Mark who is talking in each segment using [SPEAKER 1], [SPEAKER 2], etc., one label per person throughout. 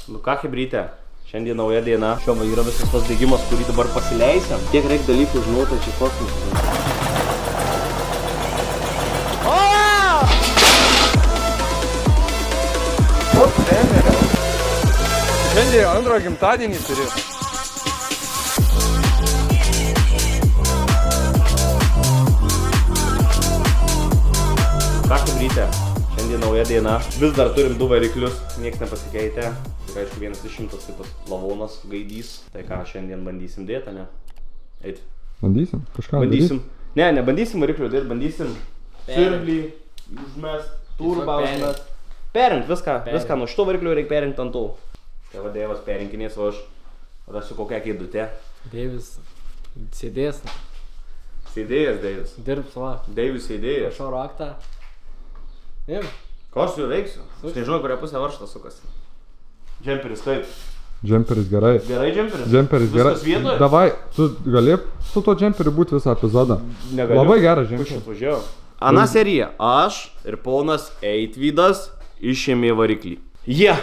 [SPEAKER 1] Nu ką, chebryte, šiandien nauja diena. Šiuo va yra visas tas dėgymas, kurį dabar pasileisiam. Tiek reikia dalykų žinoti, čia kosmosas.
[SPEAKER 2] O, trenerė. Šiandien antrą gimtadienį turi.
[SPEAKER 1] Ką, chebryte, šiandien nauja diena. Vis dar turim 2 variklius, nieks nepasikeitė. Tik aišku, 1/100 kitas lavonas gaidys. Tai ką, šiandien bandysim dėti, ne? Eit.
[SPEAKER 3] Bandysim? Kažką
[SPEAKER 1] bandysim. Ne, nebandysim variklių dėti, bandysim siurblį, užmest, turbą užmest. Perrinkt viską nuo šito variklių reikia perrinkt ant tų. Tai va, Dievas perrinkinės, o aš rasiu kokią kėdutę.
[SPEAKER 4] Deivis sėdės.
[SPEAKER 1] Sėdėjęs Deivis.
[SPEAKER 4] Dirbs, va.
[SPEAKER 1] Deivis sėdėjęs.
[SPEAKER 4] Prašau raktą. Im.
[SPEAKER 1] Ko aš su juo veiksiu? Aš nežinau, kurią pusę varžtas sukasi. Džemperis kaip?
[SPEAKER 3] Džemperis gerai.
[SPEAKER 1] Gerai džemperis?
[SPEAKER 3] Džemperis gerai.
[SPEAKER 1] Viskas vietoje?
[SPEAKER 3] Davai, tu gali su tuo džemperiu būti visą epizodą.
[SPEAKER 1] Negaliu.
[SPEAKER 3] Labai geras džemperis.
[SPEAKER 1] Važiavau. Ana serija. Aš ir ponas Eitvydas išėmė variklį. Jie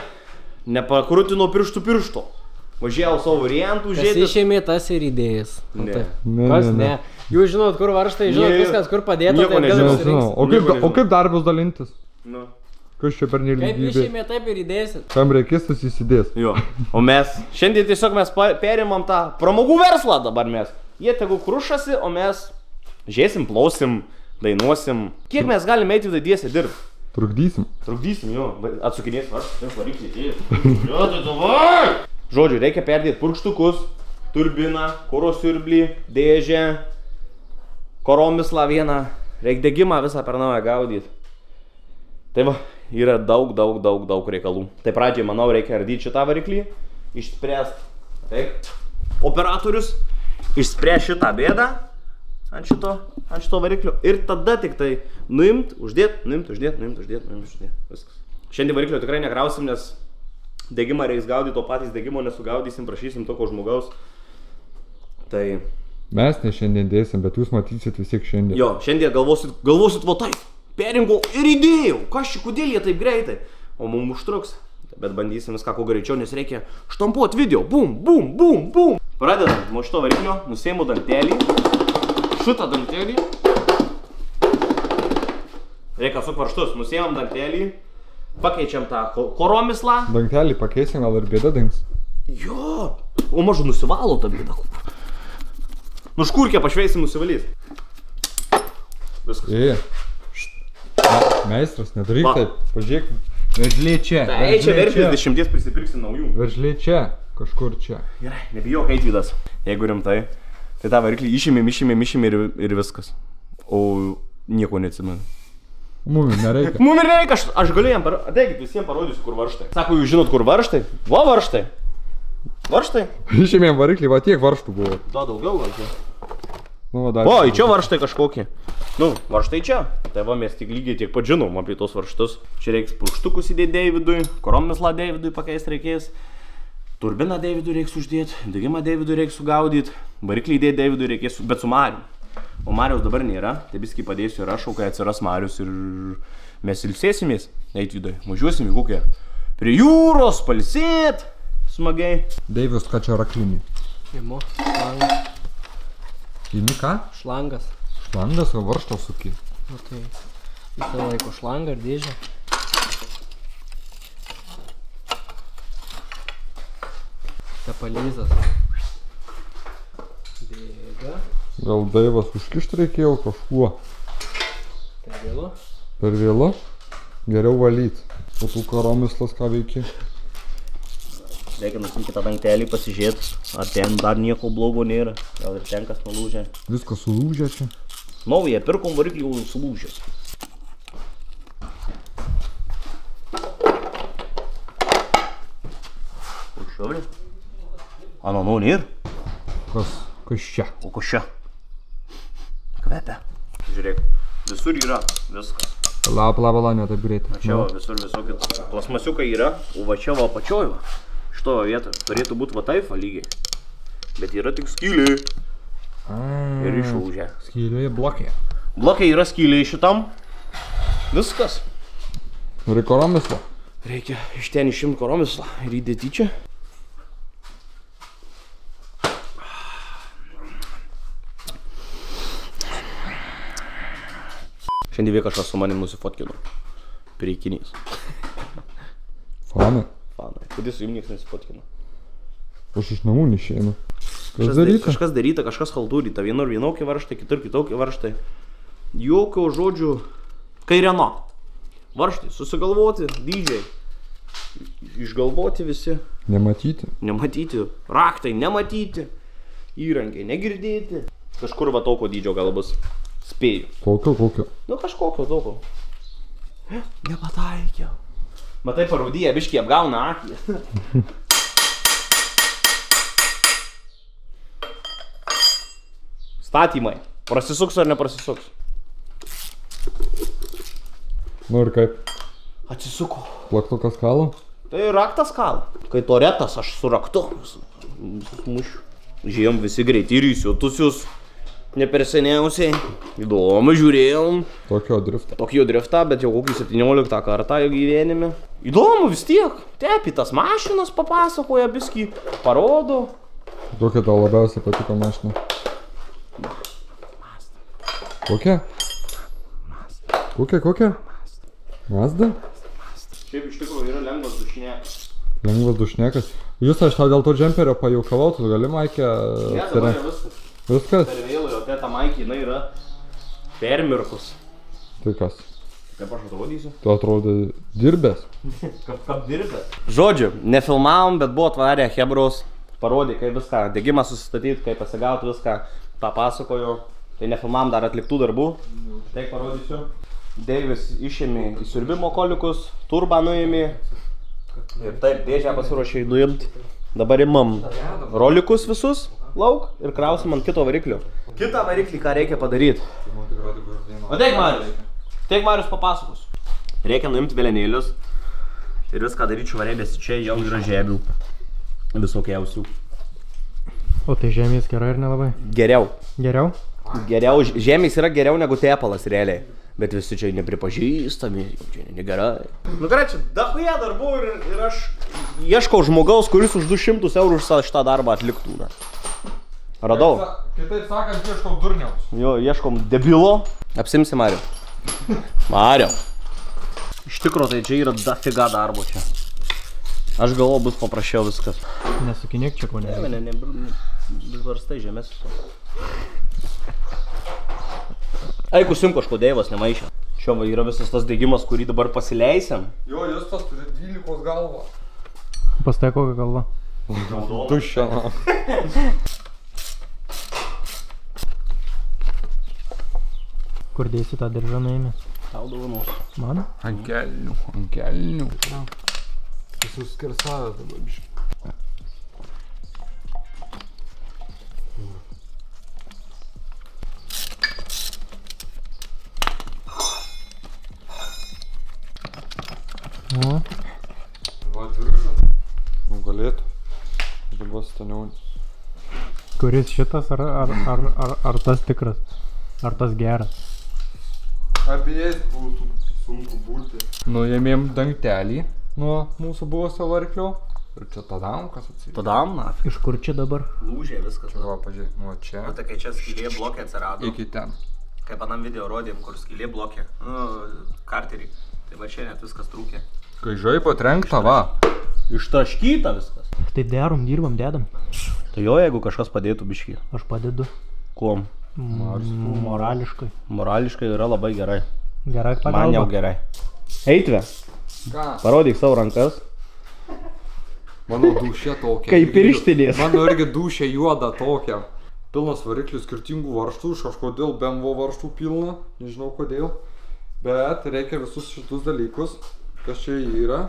[SPEAKER 1] nepakrutino piršto. Važiavau savo variantų
[SPEAKER 4] Kas
[SPEAKER 1] žiūrėti.
[SPEAKER 4] išėmė, tas ir idėjas.
[SPEAKER 1] Ne.
[SPEAKER 4] Kas ne? Jūs žinot, kur varžtai, žinot viskas, kur padėta.
[SPEAKER 1] Nieko nežinau.
[SPEAKER 3] O kaip dar bus dalintis?
[SPEAKER 1] Nu.
[SPEAKER 3] Kas čia per
[SPEAKER 4] Kaip
[SPEAKER 3] nelygybė?
[SPEAKER 4] išėmė, taip ir įdėsit.
[SPEAKER 3] Kam reikės, tas įsidės.
[SPEAKER 1] Jo. O mes, šiandien tiesiog mes perimam tą pramogų verslą dabar mes. Jie tegu krušasi, o mes žiūrėsim, plausim, dainuosim. Kiek mes galime eiti dėsiai dirbti?
[SPEAKER 3] Trukdysim,
[SPEAKER 1] jo. Atsukinės variklį. Jo, tai davai! Žodžiu, reikia perdėti purkštukus, turbiną, kuro siurblį, dėžę, koromislą vieną. Reikia degimą visą per naują gaudyti. Tai va, yra daug reikalų. Tai pradžiai, manau, reikia ardyti šitą variklį, išspręsti. Taip. Operatorius išspręs šitą bėdą ant šito variklio ir tada tik tai nuimt, uždėt. Viskas. Šiandien variklio tikrai nekrausim, nes degimą reiks gaudyti, o patys degimo nesugaudysim, prašysim tokio žmogaus. Tai...
[SPEAKER 3] Mes ne šiandien dėsim, bet jūs matysit vis tiek šiandien.
[SPEAKER 1] Jo, šiandien galvosit va taip. Peringau ir įdėjau. Kas čia, kodėl jie taip greitai? O mums užtruks. Bet bandysim viską kuo greičiau, nes reikia štampuoti video. Bum. Pradedant nuo šito variklio, nusėimu dangtelį. Šitą dangtelį. Reikia sukvarštus. Nusėmam dangtelį. Pakeičiam tą koromislą.
[SPEAKER 3] Dangtelį pakeisim, gal ir bėda dings.
[SPEAKER 1] Jo. O mažu nusivalo tą bėdą. Nuškurkę pašveisim, nusivalys. Viskas.
[SPEAKER 3] Meistras, nedaryk taip. Pažiūrėk. Veržlė čia.
[SPEAKER 1] Tai čia verpės 10 prisipirksim naujų.
[SPEAKER 3] Veržlė čia. Kažkur čia.
[SPEAKER 1] Gerai, nebijok Eitvydas. Jeigu rimtai, tai tą variklį išėmėm ir viskas. O nieko neatsimenu.
[SPEAKER 3] Mum nereikia.
[SPEAKER 1] Mum ir nereikia, aš galiu jam ateikit, visiems parodysiu, kur varžtai. Sako, jūs žinot, kur varžtai? Va varžtai. Varžtai?
[SPEAKER 3] Išėmėm variklį, va tiek varžtų buvo.
[SPEAKER 1] Da, daugiau gal čia.
[SPEAKER 3] O,
[SPEAKER 1] į čia varžtai kažkokie. Nu, varžtai čia. Tai va, mes tik lygiai tiek pat žinom apie tos varžtus. Čia reiks purkštukus įdėti Deividui, koromislą Deividui pakeist reikės. Turbiną Deividui reiks uždėti, degimą Deividui reiks sugaudyti, variklį įdėti Deividui reikės, bet su Mariu. O Mariaus dabar nėra, tai biskį padėsiu ir aš, kai atsiras Marius ir mes ilsėsimės. Eitvidai, važiuosim į kokią prie jūros, palsėt, smagiai.
[SPEAKER 3] Deivis, ką čia raklinį?
[SPEAKER 4] Imu, šlangas.
[SPEAKER 3] Imi ką?
[SPEAKER 4] Šlangas.
[SPEAKER 3] Šlangas, o varžto suki.
[SPEAKER 4] Nu tai, visą laiko šlangą ir dėžę. Tepalizas. Bėga.
[SPEAKER 3] Gal Daivas užkišti reikėjo kažkuo?
[SPEAKER 4] Per vėlu.
[SPEAKER 3] Per vėlu? Geriau valyti. O tų koromislas ką veiki?
[SPEAKER 1] Reikia nusimti tą dangtelį, pasižiūrėti, ar ten dar nieko blogo nėra. Gal ir ten kas nulūžė.
[SPEAKER 3] Viskas sulūžė čia.
[SPEAKER 1] Naują, pirkom variklį jau sulūžęs. Užšaulė? Ano, nėra?
[SPEAKER 3] Kas čia?
[SPEAKER 1] O kas čia? Kvepia. Žiūrėk, visur yra viskas.
[SPEAKER 3] Laba, ne taip greitai.
[SPEAKER 1] Čia va, visur visokie plasmasiukai yra, o va čia va apačioj va. Šito vietoj turėtų būti va taip va lygiai. Bet yra tik skylė. Ir išlūžė.
[SPEAKER 3] Skylė blokė.
[SPEAKER 1] Blokė yra skylė šitam. Viskas.
[SPEAKER 3] Nori koromislą?
[SPEAKER 1] Reikia iš ten išimti koromislą ir įdėti čia. Šiandien kažkas su manim nusifotkino. Prieikinys.
[SPEAKER 3] Fanai.
[SPEAKER 1] Fanai. Kodėl su jums niekas nesifotkino?
[SPEAKER 3] Aš iš namų neišeinu. Kas daryta?
[SPEAKER 1] Kažkas daryta, kažkas haltūryta. Vienur vienokie varžtai, kitur kitokie varžtai. Jokio žodžių. Kairieno. Varžtai, susigalvoti, dydžiai. Išgalvoti visi.
[SPEAKER 3] Nematyti.
[SPEAKER 1] Nematyti. Raktai nematyti. Įrankiai negirdėti. Kažkur va tokio dydžio gal bus. Spėju.
[SPEAKER 3] Kokio?
[SPEAKER 1] Nu kažkokio tokio. Nepataikiau. Matai, paraudyje biškį apgauna akį. Statymai. Prasisuks ar neprasisuks?
[SPEAKER 3] Nu ir kaip?
[SPEAKER 1] Atsisuko.
[SPEAKER 3] Plaktukas kalo?
[SPEAKER 1] Tai raktas kalo. Kai to retas, aš su raktu. Mušiu. Žiūrėjom visi greiti ir įsiutusius. Neperseniausiai. Įdomu, žiūrėjom.
[SPEAKER 3] Tokio driftą.
[SPEAKER 1] Tokio driftą, bet jau kokį 17 kartą jau gyvenime. Įdomu vis tiek. Tepitas mašinas papasakoja biskį. Parodo.
[SPEAKER 3] Kokia tau labiausiai patiko mašina? Kokia? Kokia? Mazda?
[SPEAKER 1] Šiaip iš tikrųjų yra lengvas dušnekas.
[SPEAKER 3] Lengvas dušnekas. Jūs aš tau dėl to džemperio pajaukavau, tu gali Maikė apsirengti?
[SPEAKER 1] Ne, viskas.
[SPEAKER 3] Viskas?
[SPEAKER 1] Per vėlų, o teta Maikė, jinai yra permirkus.
[SPEAKER 3] Tai kas?
[SPEAKER 1] Kaip aš atrodysiu?
[SPEAKER 3] Tu atrodai dirbęs?
[SPEAKER 1] Kaip dirbęs? Žodžiu, nefilmavom, bet buvo atvarę hebros. Parodė, kaip viską, degimą susistatyti, kaip pasigauti viską. Ta pasakojo. Tai nefilmavom dar atliktų darbų. Taip parodysiu. Deivis išėmė įsiurbimo kolikus, turbą nuėmė. Ir taip, dėžę pasiruošė nuimti. Dabar imam rolikus visus lauk ir krausim ant kito variklio. Kitą variklį ką reikia padaryti. Ateik Marius. Ateik Marius papasakos. Reikia nuimti vėlenėlius. Ir viską daryti švarėlėsi čia, jau yra žemių. Visokiausių.
[SPEAKER 4] O tai žemės gerai ir nelabai?
[SPEAKER 1] Geriau.
[SPEAKER 4] Geriau?
[SPEAKER 1] Geriau, žemės yra geriau negu tepalas realiai. Bet visi čia nepripažįstami, čia negerai. Nu gerai, čia dahuja darbų ir aš ieškau žmogaus, kuris už 200 eurų už šitą darbą atliktų. Na. Radau.
[SPEAKER 3] Kitaip sakant, ieškau durniaus.
[SPEAKER 1] Jo, ieškom debilo. Apsimsi Mariau. Mariau. Iš tikro tai čia yra dafiga darbo čia. Aš galvoju, bus paprasčiau viskas.
[SPEAKER 4] Nesukinėk čia ko ne.
[SPEAKER 1] Ne, varstai žemės. Eiku sim kažko Deivas nemaišė. Čia va yra visas tas degimas, kurį dabar pasileisiam.
[SPEAKER 3] Jo, jūs tas turi 12 galvą.
[SPEAKER 4] Pas tai kokią galvą?
[SPEAKER 3] Tuščia.
[SPEAKER 4] Kur dėsi tą diržą nuėmęs?
[SPEAKER 1] Tau dovanos.
[SPEAKER 4] Man?
[SPEAKER 3] Ant kelnių. Visus skersavęs dabar biškai.
[SPEAKER 4] O.
[SPEAKER 3] Va, diržas. Nu, galėtų. Dabar staniaunis.
[SPEAKER 4] Kuris šitas ar tas tikras? Ar tas geras?
[SPEAKER 3] Abiejais būtų sunku būti. Nuėmėm dangtelį nuo mūsų buvusio variklio. Ir čia tadam, kas atsivėjo.
[SPEAKER 1] Tadam, na.
[SPEAKER 4] Iš kur čia dabar?
[SPEAKER 1] Lūžė viskas.
[SPEAKER 3] Va, pažiūrėk, nuo čia.
[SPEAKER 1] Tai kai čia skylė blokė atsirado.
[SPEAKER 3] Iki ten.
[SPEAKER 1] Kaip anam video rodėm, kur skylė blokė. Karterį. Tai va čia net viskas trūkė.
[SPEAKER 3] Kai žaibo trenkta, va.
[SPEAKER 1] Ištaškyta viskas.
[SPEAKER 4] Tai darom, dirbam, dedam.
[SPEAKER 1] Tai jo, jeigu kažkas padėtų biškį.
[SPEAKER 4] Aš padedu.
[SPEAKER 1] Kuom?
[SPEAKER 4] Morališkai.
[SPEAKER 1] Morališkai yra labai gerai.
[SPEAKER 4] Gerai pagalba.
[SPEAKER 1] Man jau gerai. Eitve,
[SPEAKER 3] Ką?
[SPEAKER 1] parodyk savo rankas.
[SPEAKER 3] Mano dūšė tokia.
[SPEAKER 1] Kaip pirštinės.
[SPEAKER 3] Mano irgi dūšė juoda tokia. Pilnas variklių skirtingų varžtų, iš kažkodėl BMW varžtų pilna, nežinau kodėl. Bet reikia visus šitus dalykus, kas čia yra,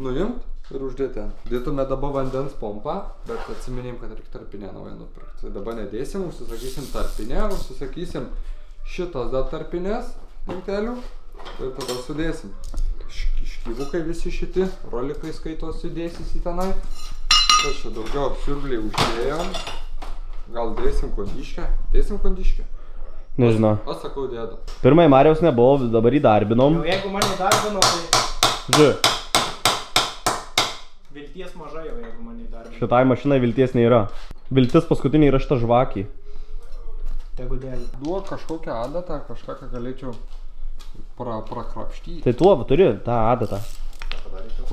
[SPEAKER 3] nuimt ir uždėti ten. Dėtume dabar vandens pompą, bet atsiminėm, kad reikia tarpinę naują nupirkti. Tai dabar nedėsim, užsisakysim tarpinę, užsisakysim šitas dar tarpinės dangtelių ir tada sudėsim. Škyvukai visi šiti, rolikai skaitos sudėsis į tenai. Kas čia daugiau siurbliai uždėjom. Gal dėsim kondiškę? Dėsim kondiškę?
[SPEAKER 1] Nežinau.
[SPEAKER 3] Aš sakau dėda.
[SPEAKER 1] Pirmai Mariaus nebuvo, dabar įdarbinom.
[SPEAKER 4] Jau jeigu mane įdarbino, tai...
[SPEAKER 1] Žiūrėk.
[SPEAKER 5] vilties mažai jau, jeigu mane įdarbina.
[SPEAKER 1] Šitai mašinai vilties nėra. Viltis paskutinė yra šita žvakį.
[SPEAKER 5] Tegu dėl.
[SPEAKER 3] Duok kažkokią adatą, kažką, ką galėčiau prakrapštyti.
[SPEAKER 1] Tai tuo turi tą adatą.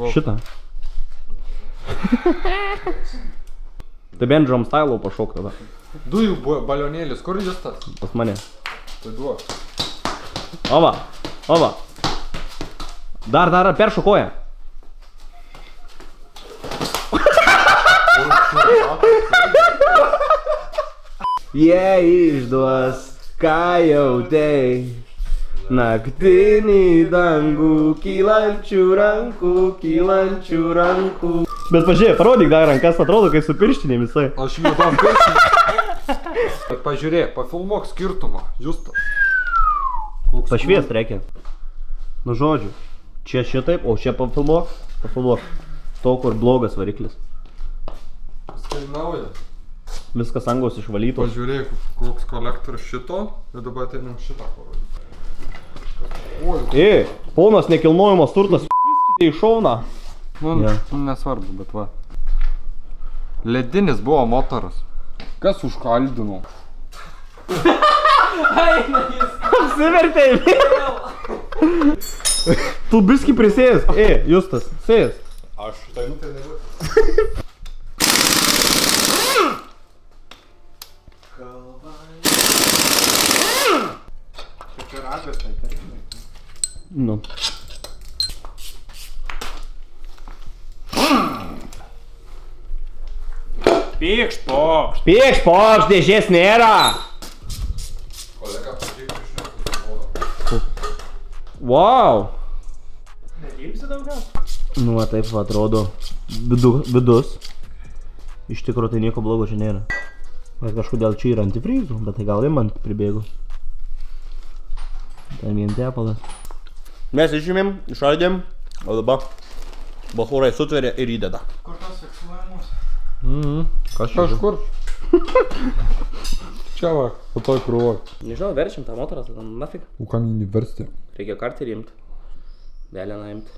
[SPEAKER 1] Šitą. Tai bent drum style pašok tada.
[SPEAKER 3] Dujų balionėlis, kur jis tas?
[SPEAKER 1] Pas mane.
[SPEAKER 3] Tai duok.
[SPEAKER 1] Ova, ova. Dar, peršokoja. Jie išduos, ką jautei. Naktinį dangų, kylančių rankų. Bet pažiūrėk, parodyk dar rankas, atrodo, kaip su pirštinėm visai.
[SPEAKER 3] Aš juodam pirštinėm. Bet pažiūrėk, pafilmuok skirtumą, Justas.
[SPEAKER 1] Pašviest reikia. Nu žodžiu, čia šitaip, o čia pafilmuok. To, kur blogas variklis.
[SPEAKER 3] Viskai nauja.
[SPEAKER 1] Viskas angos išvalytos.
[SPEAKER 3] Pažiūrėk, koks kolektorius šito, ir dabar ateinam šitą parodyti.
[SPEAKER 1] Ponas nekilnojamas turtas, į šoną.
[SPEAKER 3] Nu, nesvarbu, bet va. Ledinis buvo motoras. Kas užkaldino?
[SPEAKER 1] Apsivertei. Tu biski prisėsk. Justas, sėsk.
[SPEAKER 3] Aš tai negaliu.
[SPEAKER 5] Čia ragas tai tarkim.
[SPEAKER 1] Nu. Pykšt, pokšt, dėžės nėra.
[SPEAKER 3] Kolega, pažiūrėk, iš
[SPEAKER 1] Wow.
[SPEAKER 5] Nedirbsi daugiau?
[SPEAKER 1] Nu, taip atrodo. Vidus. Iš tikrųjų tai nieko blogo čia nėra. Bet kažkodėl čia yra antifrizų, bet tai gal man pribėgo. Ten vien tepalas. Mes išėmėm, išardėm, o dabar bachūrai sutveria ir įdeda.
[SPEAKER 5] Kur tos fiksuojamos?
[SPEAKER 3] Kažkur. Čia va, po toj krūvoj.
[SPEAKER 1] Nežinau, verčiam tą motorą, tada nafig.
[SPEAKER 3] O kam jį versti?
[SPEAKER 1] Reikia kartį imt. Vėliną imt.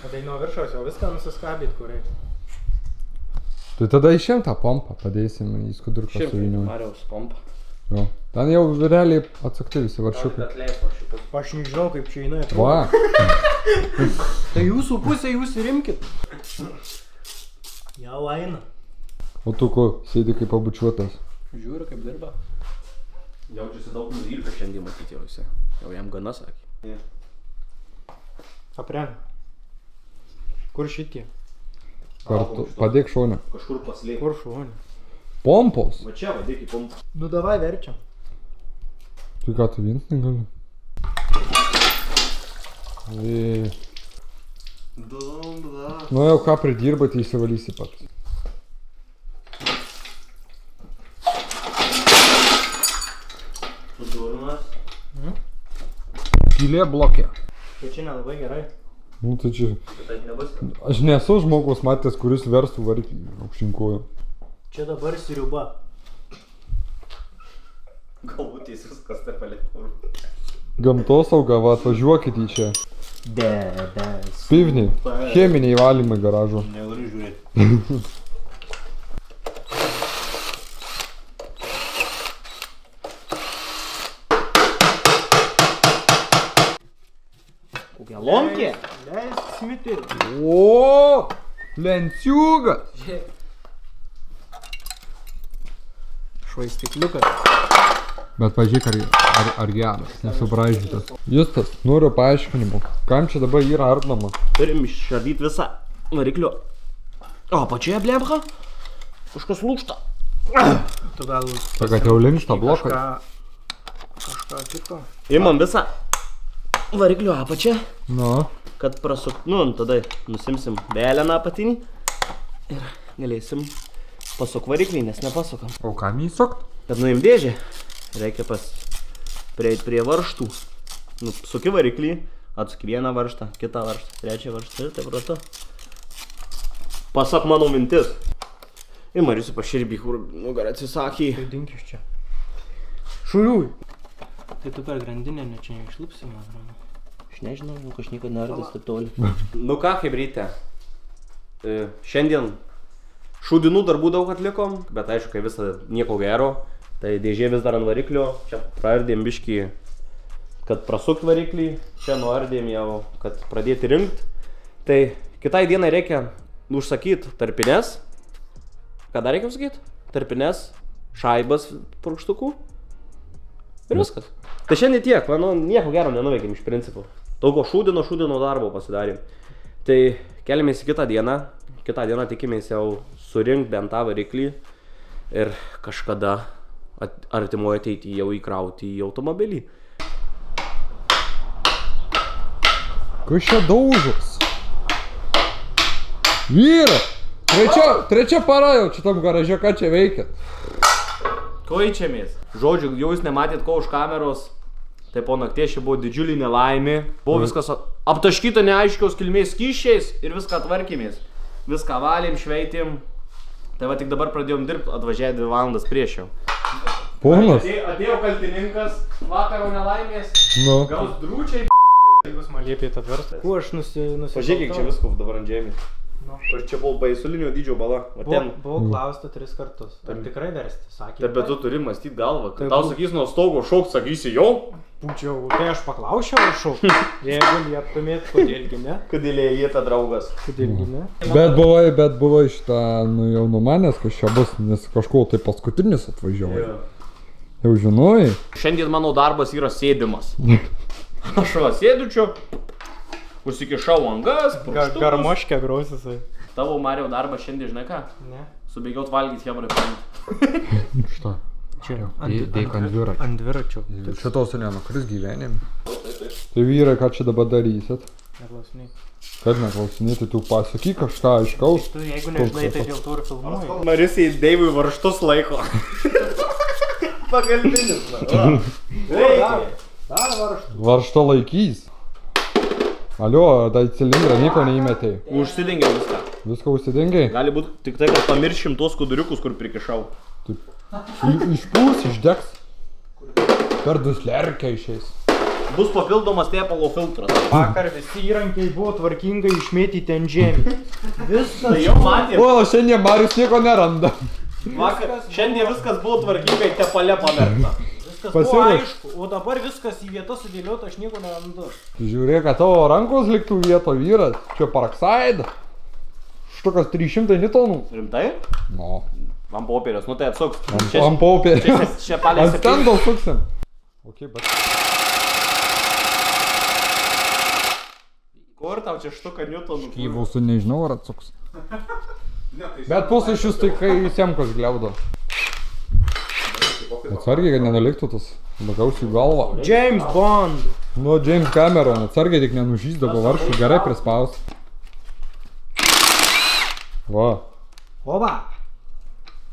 [SPEAKER 5] O tai nuo viršaus jau viską nusiskabyt, kur reikia.
[SPEAKER 3] Tai tada išėm tą pompą, padėsim į skudurką su vyniu.
[SPEAKER 1] Mariaus pompa.
[SPEAKER 3] Jo. Ten jau realiai atsakti visi varšiukai.
[SPEAKER 5] Aš nežinau, kaip čia eina atrodo.
[SPEAKER 3] Va.
[SPEAKER 5] Tai jūsų pusė, jūs ir imkit. Jau eina.
[SPEAKER 3] O tu ko, sėdi kaip pabučiuotas.
[SPEAKER 5] Žiūriu, kaip dirba.
[SPEAKER 1] Jaučiasi daug nudirka šiandien matyti jau visi. Jau jam gana sakė.
[SPEAKER 5] Apreng. Kur šitie?
[SPEAKER 3] Kartu, padėk šonę.
[SPEAKER 1] Kažkur paslėp.
[SPEAKER 5] Kur šuonė?
[SPEAKER 3] Pompos?
[SPEAKER 1] Va čia vadėk į pompą.
[SPEAKER 5] Nu davai verčiam.
[SPEAKER 3] Tai ką tu vienas negali? Nu jau ką pridirbai, tai įsivalysi pats.
[SPEAKER 1] Sudurnas.
[SPEAKER 3] Gilė blokė.
[SPEAKER 5] Bet čia nelabai gerai.
[SPEAKER 3] Nu tai čia...
[SPEAKER 1] Taip nebus.
[SPEAKER 3] Aš nesu žmogus matęs, kuris verstų variklį aukštinkojų.
[SPEAKER 5] Čia dabar sriuba.
[SPEAKER 1] Galbūt jis viskas taip palėkų.
[SPEAKER 3] Gamtosauga, va, atvažiuokit į čia.
[SPEAKER 1] Debes.
[SPEAKER 3] Pivniai. Cheminiai valymai garažo.
[SPEAKER 1] Negaliu žiūrėti. Kokia lonkė?
[SPEAKER 5] Leisk smitį.
[SPEAKER 3] O, lenciūgas.
[SPEAKER 5] Švaistikliukas.
[SPEAKER 3] Bet pažiūrėk, ar geras, nesubraižytas. Justas, noriu paaiškinimų. Kam čia dabar yra ardoma?
[SPEAKER 1] Turim išardyti visą variklio. O, pačioje blemcha? Kažkas lūžta.
[SPEAKER 5] Tu gal...
[SPEAKER 3] Tai kad jau linkšta blokai.
[SPEAKER 5] Kažką kito.
[SPEAKER 1] Imam visą variklio apačią,
[SPEAKER 3] Nu,
[SPEAKER 1] kad prasukt, nu, tada nusimsim vėleną apatinį ir galėsim pasuk variklį, nes nepasukam.
[SPEAKER 3] o kam jį sukt?
[SPEAKER 1] Kad nuim dėžę, reikia prieit prie varžtų. Nu, suki variklį, atsuk vieną varžtą, kitą varžtą, trečią varžtą ir taip rato. Pasak mano mintis. Ir Mariusi paširbį, kur nugarą atsisakė.
[SPEAKER 5] Tai dink iš čia. Šuriui. Tai tu per grandinę ne čia neišlupsi, man atrodo.
[SPEAKER 1] Aš nežinau, nu kažnieko nerdas taip toli. Nu ką, hebryte? Šiandien šūdinų darbų daug atlikom, bet aišku, kai visą nieko gero. Tai dėžė vis dar ant variklio. Čia praardėm biškį, kad prasukt variklį. Čia nuardėm jau, kad pradėti rinkt. Tai kitai dienai reikia užsakyti tarpines. Ką dar reikia užsakyti? Tarpines, šaibas purkštukų. Ir viskas. Tai šiandien tiek, manau, nieko gero nenuveikėm iš principo. Daugo šūdino darbo pasidarėm. Tai keliamės į kitą dieną. Kitą dieną tikimės jau surinkti bent tą variklį ir kažkada artimoje ateityje jau įkrauti į automobilį.
[SPEAKER 3] Kas čia daužos? Vyra! Trečia para jau čia tam garaže, ką čia veikia?
[SPEAKER 1] Ko įčiamės? Žodžiu, jau jūs nematėt ko už kameros. Tai po nakties čia buvo didžiulį nelaimė. Buvo viskas aptaškyta neaiškiaus kilmės skysčiais ir viską tvarkėmės. Viską valėm, šveitėm. Tai va tik dabar pradėjom dirbti, atvažiavę 2 valandas prieš jau.
[SPEAKER 3] Ponas?
[SPEAKER 1] Atėjo kaltininkas vakaro nelaimės.
[SPEAKER 3] Nu.
[SPEAKER 1] Gaus drūčiai
[SPEAKER 5] Jeigu man liepėt atversti. Kuo aš nusikaltau?
[SPEAKER 1] Pažiūrėk, čia visko dabar ant žemės. Aš čia buvau baisulinio dydžio bala.
[SPEAKER 5] Buvau klausta 3 kartus. Ar tikrai versti? Sakė.
[SPEAKER 1] Taip, bet tu turi mąstyti galvą. Tau sakys nuo stogo šokt, sakysi jau.
[SPEAKER 5] Būčiau, tai aš paklausiau ar šokt. Jeigu lieptumėt, kodėlgi ne?
[SPEAKER 1] Kodėl jie ta draugas?
[SPEAKER 5] Kodėlgi ne?
[SPEAKER 3] Bet buvai šitą, nu jau numanęs, kas čia bus, nes kažko tai paskutinis atvažiavo. Jau žinojai?
[SPEAKER 1] Šiandien mano darbas yra sėdimas. Aš va sėdu čia. Užsikišau angas, purkštukus.
[SPEAKER 5] Garmoškė grausisai.
[SPEAKER 1] Tavo Mario darbas šiandien žinai ką?
[SPEAKER 5] Ne.
[SPEAKER 1] Subėgiot valgyti hebrai paimti.
[SPEAKER 3] Šta?
[SPEAKER 5] Čia.
[SPEAKER 3] Dėk ant dviračio.
[SPEAKER 5] Ant dviračio.
[SPEAKER 3] Šitos nenukris gyvenim. Tai vyrai, ką čia dabar darysit?
[SPEAKER 5] Neklausiniai.
[SPEAKER 3] Kad neklausinėti, tu pasaky kažką aiškaus.
[SPEAKER 5] Tu jeigu nežinai, tai dėl to ir filmuoji.
[SPEAKER 1] Marisai Deivui varžtus laiko. Pagalbinis, na. Reikia.
[SPEAKER 5] Dar varžtų.
[SPEAKER 3] Varžto laikys. Alio, tai cilindrą nieko neįmetei.
[SPEAKER 1] Užsidengiau viską.
[SPEAKER 3] Viską užsidengiai?
[SPEAKER 1] Gali būt tik tai, kad pamiršim tuos skuduriukus, kur prikišau.
[SPEAKER 3] Išpūs, išdegs. Per duslerkę išeis.
[SPEAKER 1] Bus papildomas tepalo filtras.
[SPEAKER 5] Vakar visi įrankiai buvo tvarkingai išmėtyti ant žemės. Viskas.
[SPEAKER 1] Tai jau matėm.
[SPEAKER 3] O, šiandien Marius nieko neranda.
[SPEAKER 1] Vakar, šiandien viskas buvo tvarkingai tepale pamerkta.
[SPEAKER 5] Viskas buvo aišku, o dabar viskas į vietą sudėliota, aš nieko nerandu.
[SPEAKER 3] Žiūrėk, kad tavo rankos liktų vieto vyras. Čia Parkside. Štukas 300 nitonų.
[SPEAKER 1] Rimtai?
[SPEAKER 3] No.
[SPEAKER 1] Man popierės, nu tai atsuks.
[SPEAKER 3] Ant popierės.
[SPEAKER 1] Čia palės
[SPEAKER 3] Ant stendo suksim. Ok, bet...
[SPEAKER 1] Kur tau čia štuka niutonų?
[SPEAKER 3] Kyvausiu nežinau, ar atsuks. Bet pusaišius tai kai semkos gliaudo. Atsargiai, kad nenuliktų tas bagausių galvą.
[SPEAKER 5] James Bond.
[SPEAKER 3] Nu, James Cameron, atsargiai tik nenužysdavo varšų, gerai prispaus. Va.
[SPEAKER 5] Oba.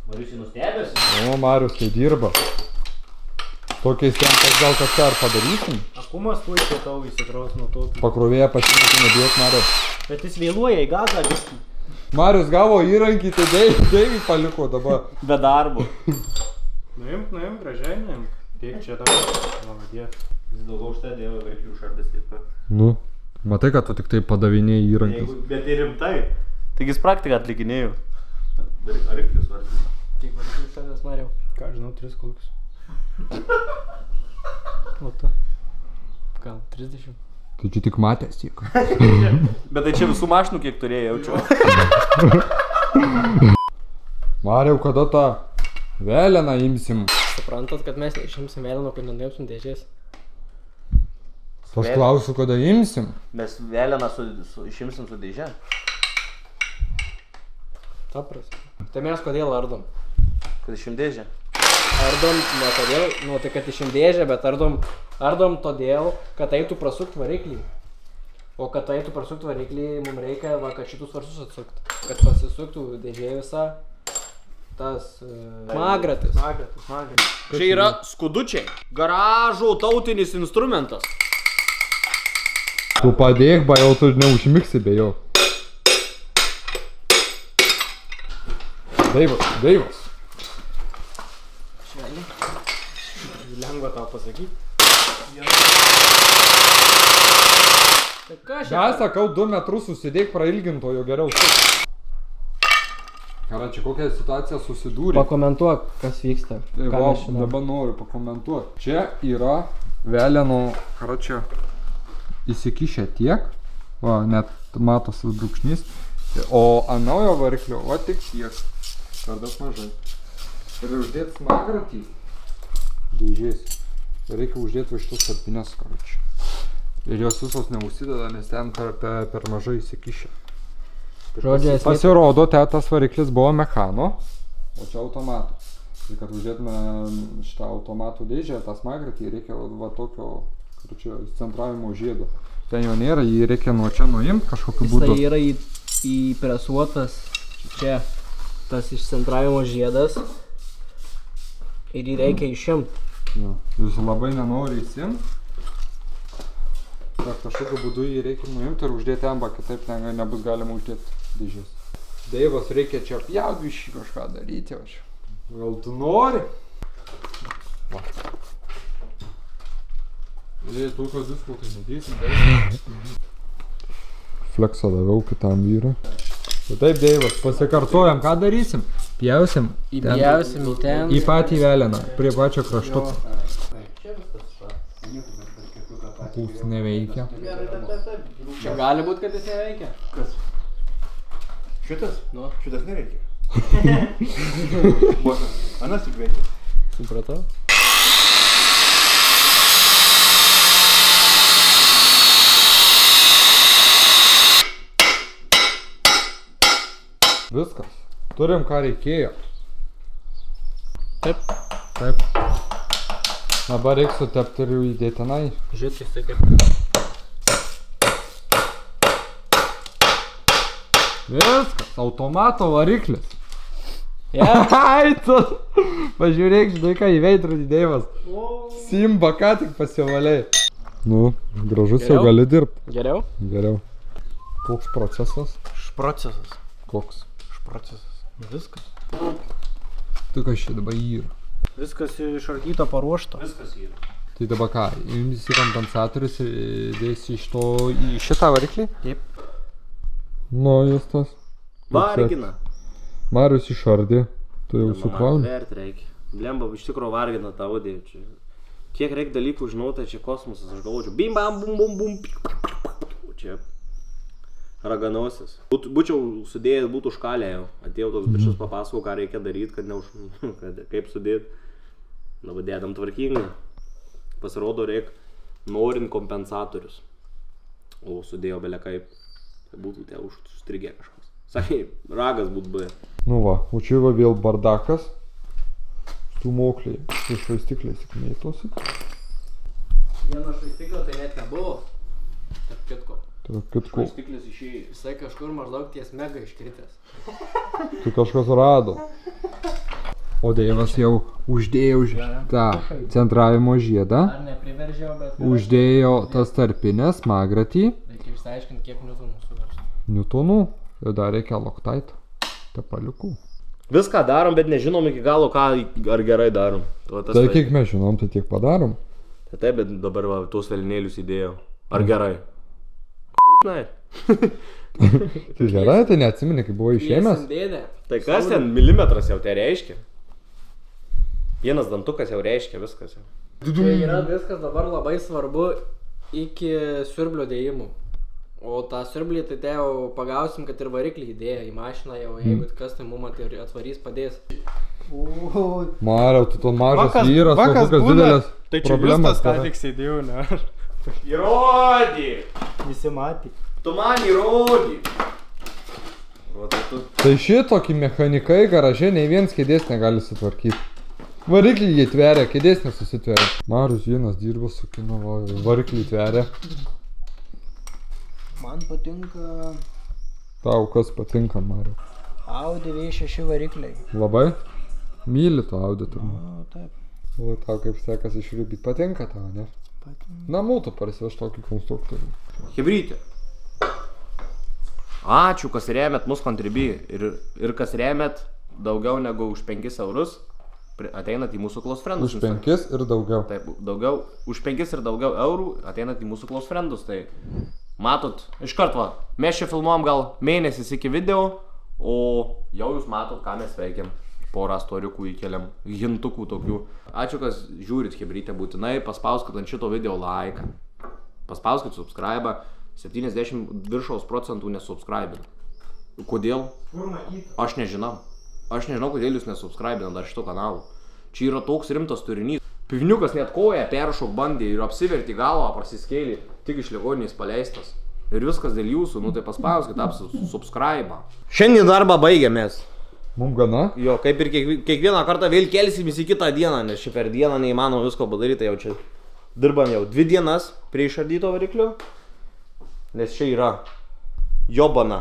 [SPEAKER 1] Mariusi nustebėsi?
[SPEAKER 3] O, Marius, kai dirba. Tokiais tempas gal kažką ar padarysim?
[SPEAKER 5] Akumas tuoj čia tau įsitraus nuo to.
[SPEAKER 3] Pakrovėję pasimėti nebijot, Marius.
[SPEAKER 5] Bet jis vėluoja į gazą viskį.
[SPEAKER 3] Marius gavo įrankį, tai Deivi paliko dabar.
[SPEAKER 1] Be darbo.
[SPEAKER 5] Nuimk, gražiai nuimk. Tiek čia dabar. Lavadėt.
[SPEAKER 1] Jis daugiau už tai dėjo variklių šardas taip pat.
[SPEAKER 3] Nu, matai, kad tu tik tai padavinėjai įrankius.
[SPEAKER 1] Bet ir rimtai. Taigi jis praktiką atlikinėjo. Variklius variklius.
[SPEAKER 5] Kiek variklių šardas Mariau? Ką žinau, 3 kokius. O tu? Gal 30?
[SPEAKER 3] Tai čia tik matęs tiek.
[SPEAKER 1] Bet tai čia visų mašinų kiek turėjau jaučiu.
[SPEAKER 3] Mariau, kada tą vėleną imsim?
[SPEAKER 5] Suprantat, kad mes neišimsim vėleno, kad nenuimsim dėžės.
[SPEAKER 3] Aš klausiu, kada imsim.
[SPEAKER 1] Mes vėleną išimsim su dėže.
[SPEAKER 5] Ta prasme. Tai mes kodėl ardom?
[SPEAKER 1] Kad išim dėžę.
[SPEAKER 5] Ardom ne todėl, nu tai kad išim dėžę, bet ardom todėl, kad eitų prasukt variklį. O kad eitų prasukt variklį, mums reikia, va, kad šitus varsus atsukt. Kad pasisuktų dėžė visą. Tas smagratis.
[SPEAKER 1] Čia yra skudučiai. Garažo tautinis instrumentas.
[SPEAKER 3] Tu padėk, ba jau tu neužmiksi be jo. Deivas.
[SPEAKER 5] Švelniai. Lengva tau pasakyti. Tai ką šiandien?
[SPEAKER 3] Mes sakau, 2 metrus susidėk prailgintojo geriau. Ką čia kokia situacija susidūrė?
[SPEAKER 5] Pakomentuok, kas vyksta.
[SPEAKER 3] Tai
[SPEAKER 5] Ką
[SPEAKER 3] va,
[SPEAKER 5] mes čia darom.
[SPEAKER 3] dabar noriu pakomentuoti. Čia yra veleno, čia įsikišę tiek, va, net matosi brūkšnys, o ant naujo variklio, va tik tiek, per daug mažai. Ir uždėti smagratį dėžės. Reikia uždėti va šitus tarpines, čia. Ir jos visos neužsideda, nes ten per mažai įsikišę.
[SPEAKER 5] Žodžiu, esmė.
[SPEAKER 3] Pasirodo, tas variklis buvo mechano, o čia automato. Ir kad uždėtume šitą automatų dėžę, tą smagratį, reikia va tokio, čia, centravimo žiedo. Ten jo nėra, jį reikia nuo čia nuimti kažkokiu būdu.
[SPEAKER 5] Tai yra įpresuotas čia tas išcentravimo žiedas ir jį reikia išimti.
[SPEAKER 3] Jo, jūs labai nenori įsimti. Bet kažkokiu būdu jį reikia nuimti ir uždėti amba, kitaip nebus galima uždėti dėžės. Deivas, reikia čia pjaudų iš kažką daryti, o čia. Gal tu nori? Va. Jei tokio disko, tai nedėsim. Fleksą daviau kitam vyrui. Tai taip, Deivas, pasikartojam, ką darysim? Pjausim.
[SPEAKER 5] Įpjausim į ten.
[SPEAKER 3] Į patį veleną, prie pačio kraštuko. Pūs neveikia.
[SPEAKER 5] Čia gali būt, kad jis neveikia.
[SPEAKER 1] Kas? Šitas?
[SPEAKER 5] Nu.
[SPEAKER 1] Šitas neveikia. Bosas, anas tik veikia.
[SPEAKER 5] Supratau?
[SPEAKER 3] Viskas. Turim ką reikėjo.
[SPEAKER 5] Taip.
[SPEAKER 3] Taip. Dabar reikia sutepti ir įdėti tenai.
[SPEAKER 5] Žiūrėk, tai kaip.
[SPEAKER 3] Viskas. Automato variklis.
[SPEAKER 5] Ja.
[SPEAKER 3] Ai, tu. Pažiūrėk, žinai ką į veidrodį Deivas. Simba, ką tik pasivaliai. Nu, gražus jau
[SPEAKER 5] Geriau?
[SPEAKER 3] gali dirbti.
[SPEAKER 5] Geriau?
[SPEAKER 3] Geriau. Koks procesas?
[SPEAKER 1] Šprocesas.
[SPEAKER 3] Koks?
[SPEAKER 1] Šprocesas. Viskas.
[SPEAKER 3] Tu kas čia dabar yra?
[SPEAKER 5] Viskas išardyta, paruošta.
[SPEAKER 1] Viskas yra.
[SPEAKER 3] Tai dabar ką, imsi kompensatorius ir dėsi iš to į šitą variklį?
[SPEAKER 5] Taip.
[SPEAKER 3] Nu, jūs tas.
[SPEAKER 1] Vargina.
[SPEAKER 3] Marius išardė, tu jau sukrauni.
[SPEAKER 1] Verti reikia. Blemba, iš tikro vargina tą audį. Kiek reikia dalykų žinoti, čia kosmosas, aš galvočiau, bim bam bum bum bum. Čia raganausis. Būčiau sudėjęs, būtų užkalę jau. Atėjau toks bičias papasakau, ką reikia daryti, kad kaip sudėti. Dabar dėdam tvarkingai. Pasirodo, reikia norint kompensatorius. O sudėjau belia kaip. Tai būtų tie užstrigę kažkas. Sakai, ragas būtų buvę.
[SPEAKER 3] Nu va, o čia va vėl bardakas. Stūmokliai, su švaistikliais tik mėtosi.
[SPEAKER 5] Vieno švaistiklio tai net nebuvo. Tarp kitko.
[SPEAKER 3] Tai kitko,
[SPEAKER 1] Stiklis išėjo.
[SPEAKER 5] Jisai kažkur maždaug ties mega iškritęs.
[SPEAKER 3] tai kažkas rado. O Deivas jau uždėjo tą centravimo žiedą.
[SPEAKER 5] Ar nepriveržiau, bet...
[SPEAKER 3] Uždėjo tas tarpinės smagratį.
[SPEAKER 5] Reikia išsiaiškinti, kiek niutonų suversta.
[SPEAKER 3] Niutonų. Ir dar reikia loktaitą. Tepaliukų.
[SPEAKER 1] Viską darom, bet nežinom iki galo, ką ar gerai darom.
[SPEAKER 3] Tai kiek mes žinom, tai tiek padarom.
[SPEAKER 1] Tai taip, bet dabar va, tuos velnėlius įdėjau. Ar gerai? Žinai.
[SPEAKER 3] Tai gerai, tai neatsimeni, kai buvo išėmęs.
[SPEAKER 5] Dėdė.
[SPEAKER 1] Tai kas ten milimetras jau tai reiškia? Vienas dantukas jau reiškia viskas jau.
[SPEAKER 5] Tai yra viskas dabar labai svarbu iki siurblio dėjimų. O tą siurblį tai te jau pagausim, kad ir variklį įdėjo į mašiną jau, jeigu kas tai mum atvarys padės.
[SPEAKER 3] Mariau, tu to mažas vyras, o kokias didelės
[SPEAKER 4] Tai čia
[SPEAKER 3] problemas.
[SPEAKER 4] Justas ką tik sėdėjau, ne aš.
[SPEAKER 1] Įrodyk!
[SPEAKER 4] Visi matė.
[SPEAKER 1] Tu man įrodyk! O tai tu...
[SPEAKER 3] Tai šitokį mechanikai garaže nei vienas kėdės negali sutvarkyti. Variklį jie tveria, kėdės nesusitveria. Marius vienas dirba su kinovoju, variklį tveria.
[SPEAKER 6] Man patinka
[SPEAKER 3] Tau kas patinka, Mariu?
[SPEAKER 6] Audi V6 varikliai.
[SPEAKER 3] Labai? Myli to Audi turbūt.
[SPEAKER 6] O, taip.
[SPEAKER 3] O tau kaip sekas išribyti, patinka tau, ne?
[SPEAKER 6] Patinka.
[SPEAKER 3] Namų tu parsiveš tokį konstruktorių.
[SPEAKER 1] Hebrytė. Ačiū, kas rėmėt mus Contribui. Ir kas rėmėt daugiau negu už 5 eurus, ateinat į mūsų close friendus.
[SPEAKER 3] Už 5 ir daugiau.
[SPEAKER 1] Taip, daugiau, už 5 ir daugiau eurų ateinat į mūsų close friendus. Tai matot, iškart va, mes čia filmuojam gal mėnesis iki video, o Jau jūs matot, ką mes veikiam. Porą storiukų įkeliam, hintukų tokių. Ačiū, kas žiūrit chebrytę, būtinai paspauskit ant šito video like. Paspauskit subscribe. 70 viršaus procentų nesubscribina. Kodėl? Aš nežinau. Aš nežinau, kodėl jūs nesubscribina dar šito kanalo. Čia yra toks rimtas turinys. Pivniukas net koją peršok bandė ir apsiverti galvą, prasiskėlė, tik iš ligoninės paleistas. Ir viskas dėl jūsų, nu tai paspauskit subscribe. Šiandien darbą baigiamės.
[SPEAKER 3] Mums gana?
[SPEAKER 1] Jo, kaip ir kiekvieną kartą vėl kelsimės į kitą dieną, nes čia per dieną neįmanoma visko padaryti, jau čia dirbam jau 2 dienas prie išardyto variklio, nes čia yra jobana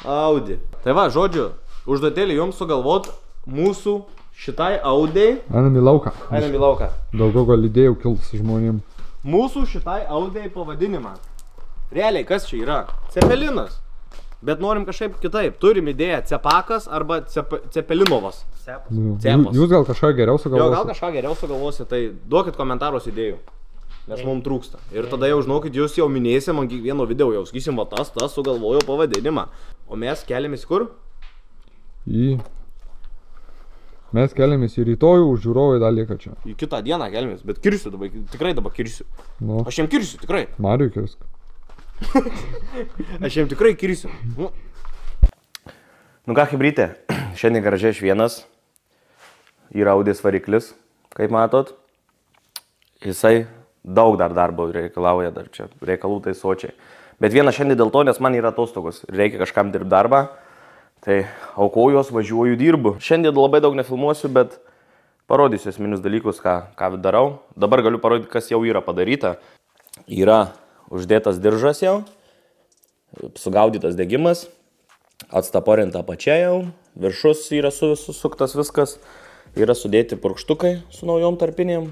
[SPEAKER 1] Audi. Tai va, žodžiu, užduotėlį jums sugalvot mūsų šitai Audai.
[SPEAKER 3] Einam į lauką.
[SPEAKER 1] Einam į lauką.
[SPEAKER 3] Daugiau gal idėjų kils žmonėm.
[SPEAKER 1] Mūsų šitai Audai pavadinimą. Realiai, kas čia yra? Cepelinas. Bet norim kažkaip kitaip. Turim idėją Cepakas arba Cepelinovas. Cepas.
[SPEAKER 3] Jūs gal kažką geriau sugalvosit?
[SPEAKER 1] Jo, gal kažką geriau sugalvosit, tai duokit komentaros idėjų. Nes mums trūksta. Ir tada jau žinokit, jūs jau minėsim ant kiekvieno video, jau sakysim, va tas sugalvojo pavadinimą. O mes keliamės kur?
[SPEAKER 3] Mes keliamės į rytojų, už žiūrovai dar lieka čia.
[SPEAKER 1] Į kitą dieną keliamės, bet kirsiu dabar, tikrai dabar kirsiu.
[SPEAKER 3] Nu.
[SPEAKER 1] Aš jam kirsiu, tikrai.
[SPEAKER 3] Mariui kirsk.
[SPEAKER 1] Aš jam tikrai kirsiu. Nu ką, chebrytė, šiandien garaže aš vienas. Yra Audis variklis, kaip matot. Jisai daug dar darbo reikalauja, dar čia reikalų tai sočiai. Bet vienas šiandien dėl to, nes man yra atostogos ir reikia kažkam dirbti darbą. Tai aukojuos, važiuoju, dirbu. Šiandien labai daug nefilmuosiu, bet parodysiu esminius dalykus, ką darau. Dabar galiu parodyti, kas jau yra padaryta. Yra uždėtas diržas jau, sugaudytas degimas, atstaporinta apačia jau, viršus yra susuktas viskas, yra sudėti purkštukai su naujom tarpinėm.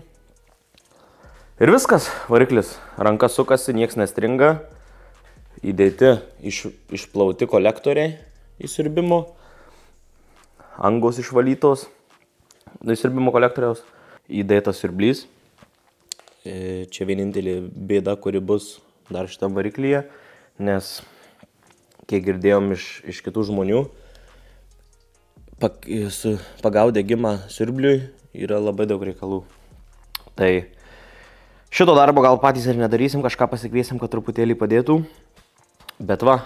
[SPEAKER 1] Ir viskas, variklis, ranka sukasi, nieks nestringa, įdėti išplauti kolektoriai įsiurbimo, angos išvalytos įsiurbimo kolektoriaus, įdėtas siurblys. Čia vienintelė bėda, kuri bus dar šitam variklyje, nes kiek girdėjom iš kitų žmonių, pagauti degimą siurbliui yra labai daug reikalų. Tai šito darbo gal patys ir nedarysim, kažką pasikviesim, kad truputėlį padėtų. Bet va,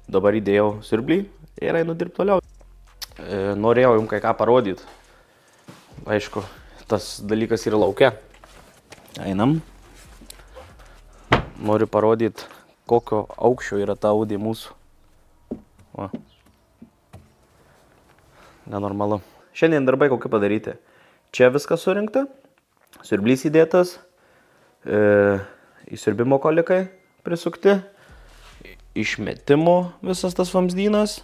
[SPEAKER 1] dabar įdėjau siurblį ir einu dirbti toliau. Norėjau jums kai ką parodyti. Aišku, tas dalykas yra lauke. Einam. Noriu parodyti, kokio aukščio yra ta Audi mūsų. Va. Nenormalu. Šiandien darbai kokie padaryti. Čia viskas surinkta. Siurblys įdėtas. Įsiurbimo kolikai prisukti. Išmetimo visas tas vamzdynas.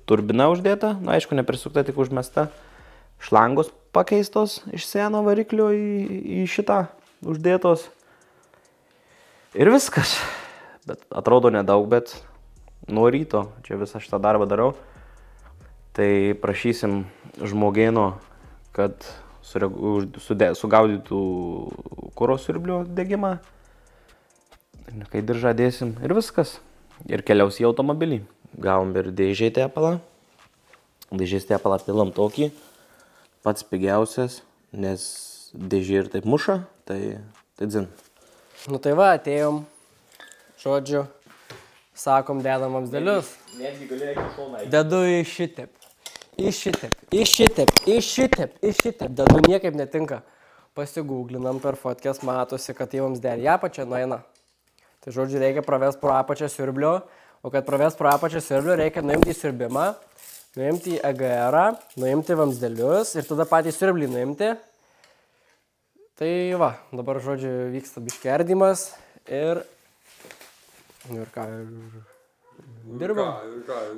[SPEAKER 1] Turbina uždėta. Na, aišku, neprisukta, tik užmesta. Šlangos pakeistos iš seno variklio į šitą uždėtos. Ir viskas. Bet atrodo nedaug, bet nuo ryto čia visą šitą darbą darau. Tai prašysim žmogėno, kad sugaudytų kuro siurblio degimą. Kai diržą dėsim ir viskas. Ir keliaus į automobilį. Gavom ir dėžė tepalą. Dėžės tepalą pilam tokį. Pats pigiausias, nes dėžė ir taip muša, tai dzin.
[SPEAKER 5] Nu tai va, atėjom, žodžiu, sakom, dedam vamzdelius.
[SPEAKER 1] Netgi galėjai šoną.
[SPEAKER 5] Dedu į šitep. Dedu niekaip netinka. Pasigūglinam per fotkės, matosi, kad į vamzdelį apačią nueina. Tai žodžiu, reikia pravest pro apačią siurblio, o kad pravest pro apačią siurblio, reikia nuimti siurbimą. Nuimti į EGR, nuimti vamzdelius ir tada patį siurblį nuimti. Tai va, dabar žodžiu vyksta biškį ardymas ir... Nu ir ką, dirbam.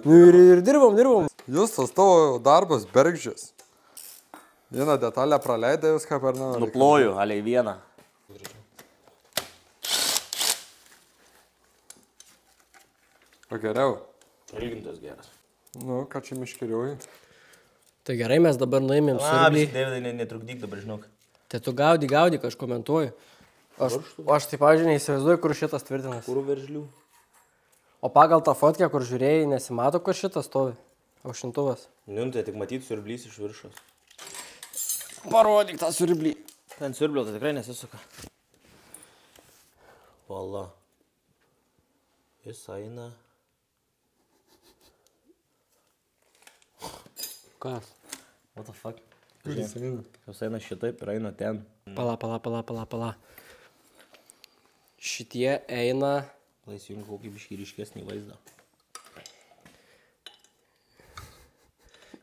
[SPEAKER 5] Ir dirbam.
[SPEAKER 3] Justas, tavo darbas bergždžias. Vieną detalę praleidai viską per namą.
[SPEAKER 1] Nuploju, aliai vieną.
[SPEAKER 3] O geriau.
[SPEAKER 1] Ilgintas geras.
[SPEAKER 3] Nu, ką čia miškeriuoji?
[SPEAKER 5] Tai gerai, mes dabar nuėmėm siurblį.
[SPEAKER 1] Davidai, netrukdyk dabar, žinok.
[SPEAKER 5] Tai tu gaudy, aš komentuoju. Aš taip, pavyzdžiui, neįsivaizduoju, kur šitas tvirtinas.
[SPEAKER 1] Kurų veržlių?
[SPEAKER 5] O pagal tą fotkę, kur žiūrėjai, nesimato, kur šitas stovi. Aušintuvas.
[SPEAKER 1] Nu, tai tik matyti siurblys iš viršos.
[SPEAKER 5] Parodyk tą siurblį.
[SPEAKER 1] Ten siurblio tai tikrai nesisuka. Vala. Jis eina.
[SPEAKER 5] Kas?
[SPEAKER 1] What the fuck?
[SPEAKER 3] Jis eina.
[SPEAKER 1] Jis eina šitaip ir eina ten.
[SPEAKER 5] Pala. Šitie eina.
[SPEAKER 1] Laisvink kokį biškį ryškesnį vaizdą.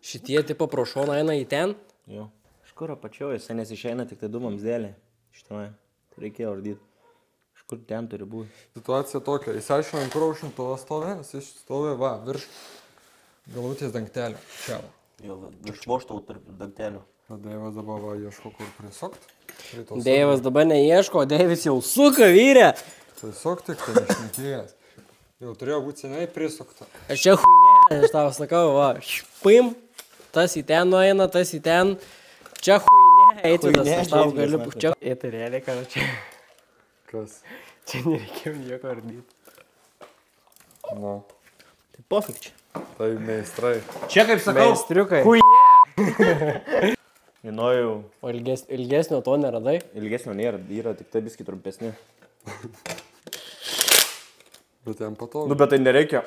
[SPEAKER 5] Šitie tipo pro šoną eina į ten.
[SPEAKER 1] Jo. Iš kur apačioje, jis nesišeina tik tai du mamsdėlė. Iš tenai. Tai reikėjo ardyti. Iš kur ten turi būti.
[SPEAKER 3] Situacija tokia. Įsiaiškinam, kur aušintuvas stovi. Jis stovi, va, virš galvutės dangtelio. Čia.
[SPEAKER 1] Jo, virš voštau tarp dangtelių.
[SPEAKER 3] Deivas dabar va ieško, kur prisukt.
[SPEAKER 5] Deivas dabar neieško, Deivis jau suka, vyrė.
[SPEAKER 3] Tiesiog tik tai išnekėjęs. Jau turėjo būti seniai prisukta.
[SPEAKER 5] Aš čia chuinė, aš tau sakau, va, špim, tas į ten nueina, tas į ten. Čia chuinė, Eitvydas, aš tau galiu, čia. Tai realiai, kad čia.
[SPEAKER 3] Kas?
[SPEAKER 5] Čia nereikėjo nieko ardyti.
[SPEAKER 3] Nu,
[SPEAKER 1] Tai pofik čia.
[SPEAKER 3] tai meistrai.
[SPEAKER 1] Čia kaip sakau.
[SPEAKER 5] Meistriukai.
[SPEAKER 1] Žinojau.
[SPEAKER 5] O ilgesnio to neradai?
[SPEAKER 1] Ilgesnio nėra, yra tik tai biskį trumpesni.
[SPEAKER 3] Bet jam patogu.
[SPEAKER 1] Nu, bet tai nereikia.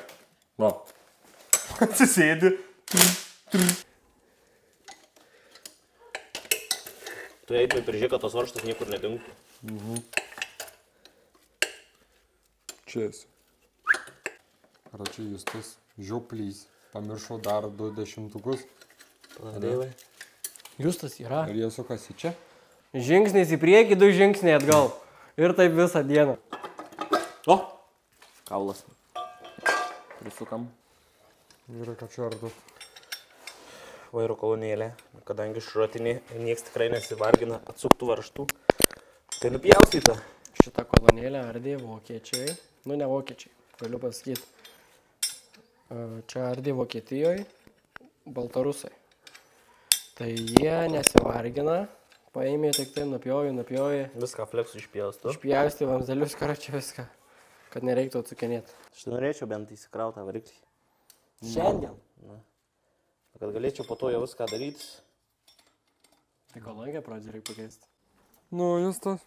[SPEAKER 1] Va. Atsisėdi. Tu eitum ir žiūrėk, kad tos varžtas niekur nedingtų.
[SPEAKER 3] Čia esi. Ar čia jūs tas žioplys. Pamiršau dar 20.
[SPEAKER 1] Deivai.
[SPEAKER 5] Justas yra.
[SPEAKER 3] Ir jie sukasi čia.
[SPEAKER 5] Žingsnis į priekį, 2 žingsniai atgal. Ir taip visą dieną.
[SPEAKER 1] O! Kaulas. Prisukam.
[SPEAKER 3] Vyrai, ką čia ardu.
[SPEAKER 1] Vairo kolonėlė. Kadangi šrotinė, nieks tikrai nesivargina atsuktų varžtų. Tai nupjaustyta.
[SPEAKER 5] Šitą kolonėlę ardė vokiečiai. Nu, ne vokiečiai, galiu pasakyti. Čia ardė Vokietijoje baltarusai. Tai jie nesivargina, paėmė tik tai nupjovė.
[SPEAKER 1] Viską fleksų išpjaustų.
[SPEAKER 5] Išpjausti vamzdelius, karočią viską, kad nereiktų atsukinėti.
[SPEAKER 1] Aš norėčiau bent įsikrautą variklį.
[SPEAKER 5] Šiandien.
[SPEAKER 1] Na. Kad galėčiau po to jau viską daryti.
[SPEAKER 5] Tai kolonkę pradžiai reikia pakeisti.
[SPEAKER 3] Nu, jūs tas.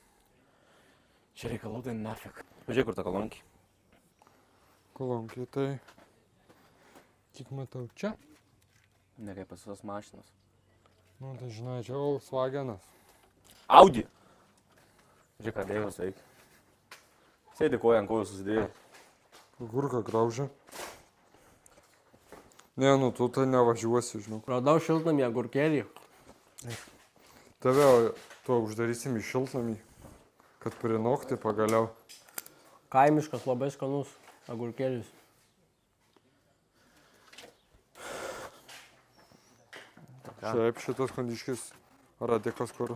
[SPEAKER 1] Čia reikalų tai nafik. Žiūrėk, kur ta kolonkė.
[SPEAKER 3] Kolonkė, tai. Kiek matau čia?
[SPEAKER 1] Ne kaip pas visos mašinos.
[SPEAKER 3] Nu, tai žinai, čia Volkswagenas.
[SPEAKER 1] Audi! Žiūrėk, ką Deivas veikia. Sėdi koją ant kojų susidėjo.
[SPEAKER 3] Gurka graužia. Ne, nu tu tai nevažiuosi, žinau.
[SPEAKER 5] Radau šiltnamį agurkėlį.
[SPEAKER 3] Tave tuo uždarysim į šiltnamį, kad prinokti pagaliau.
[SPEAKER 5] Kaimiškas, labai skanus agurkėlis.
[SPEAKER 3] Šiaip šitas kondiškis radikas, kur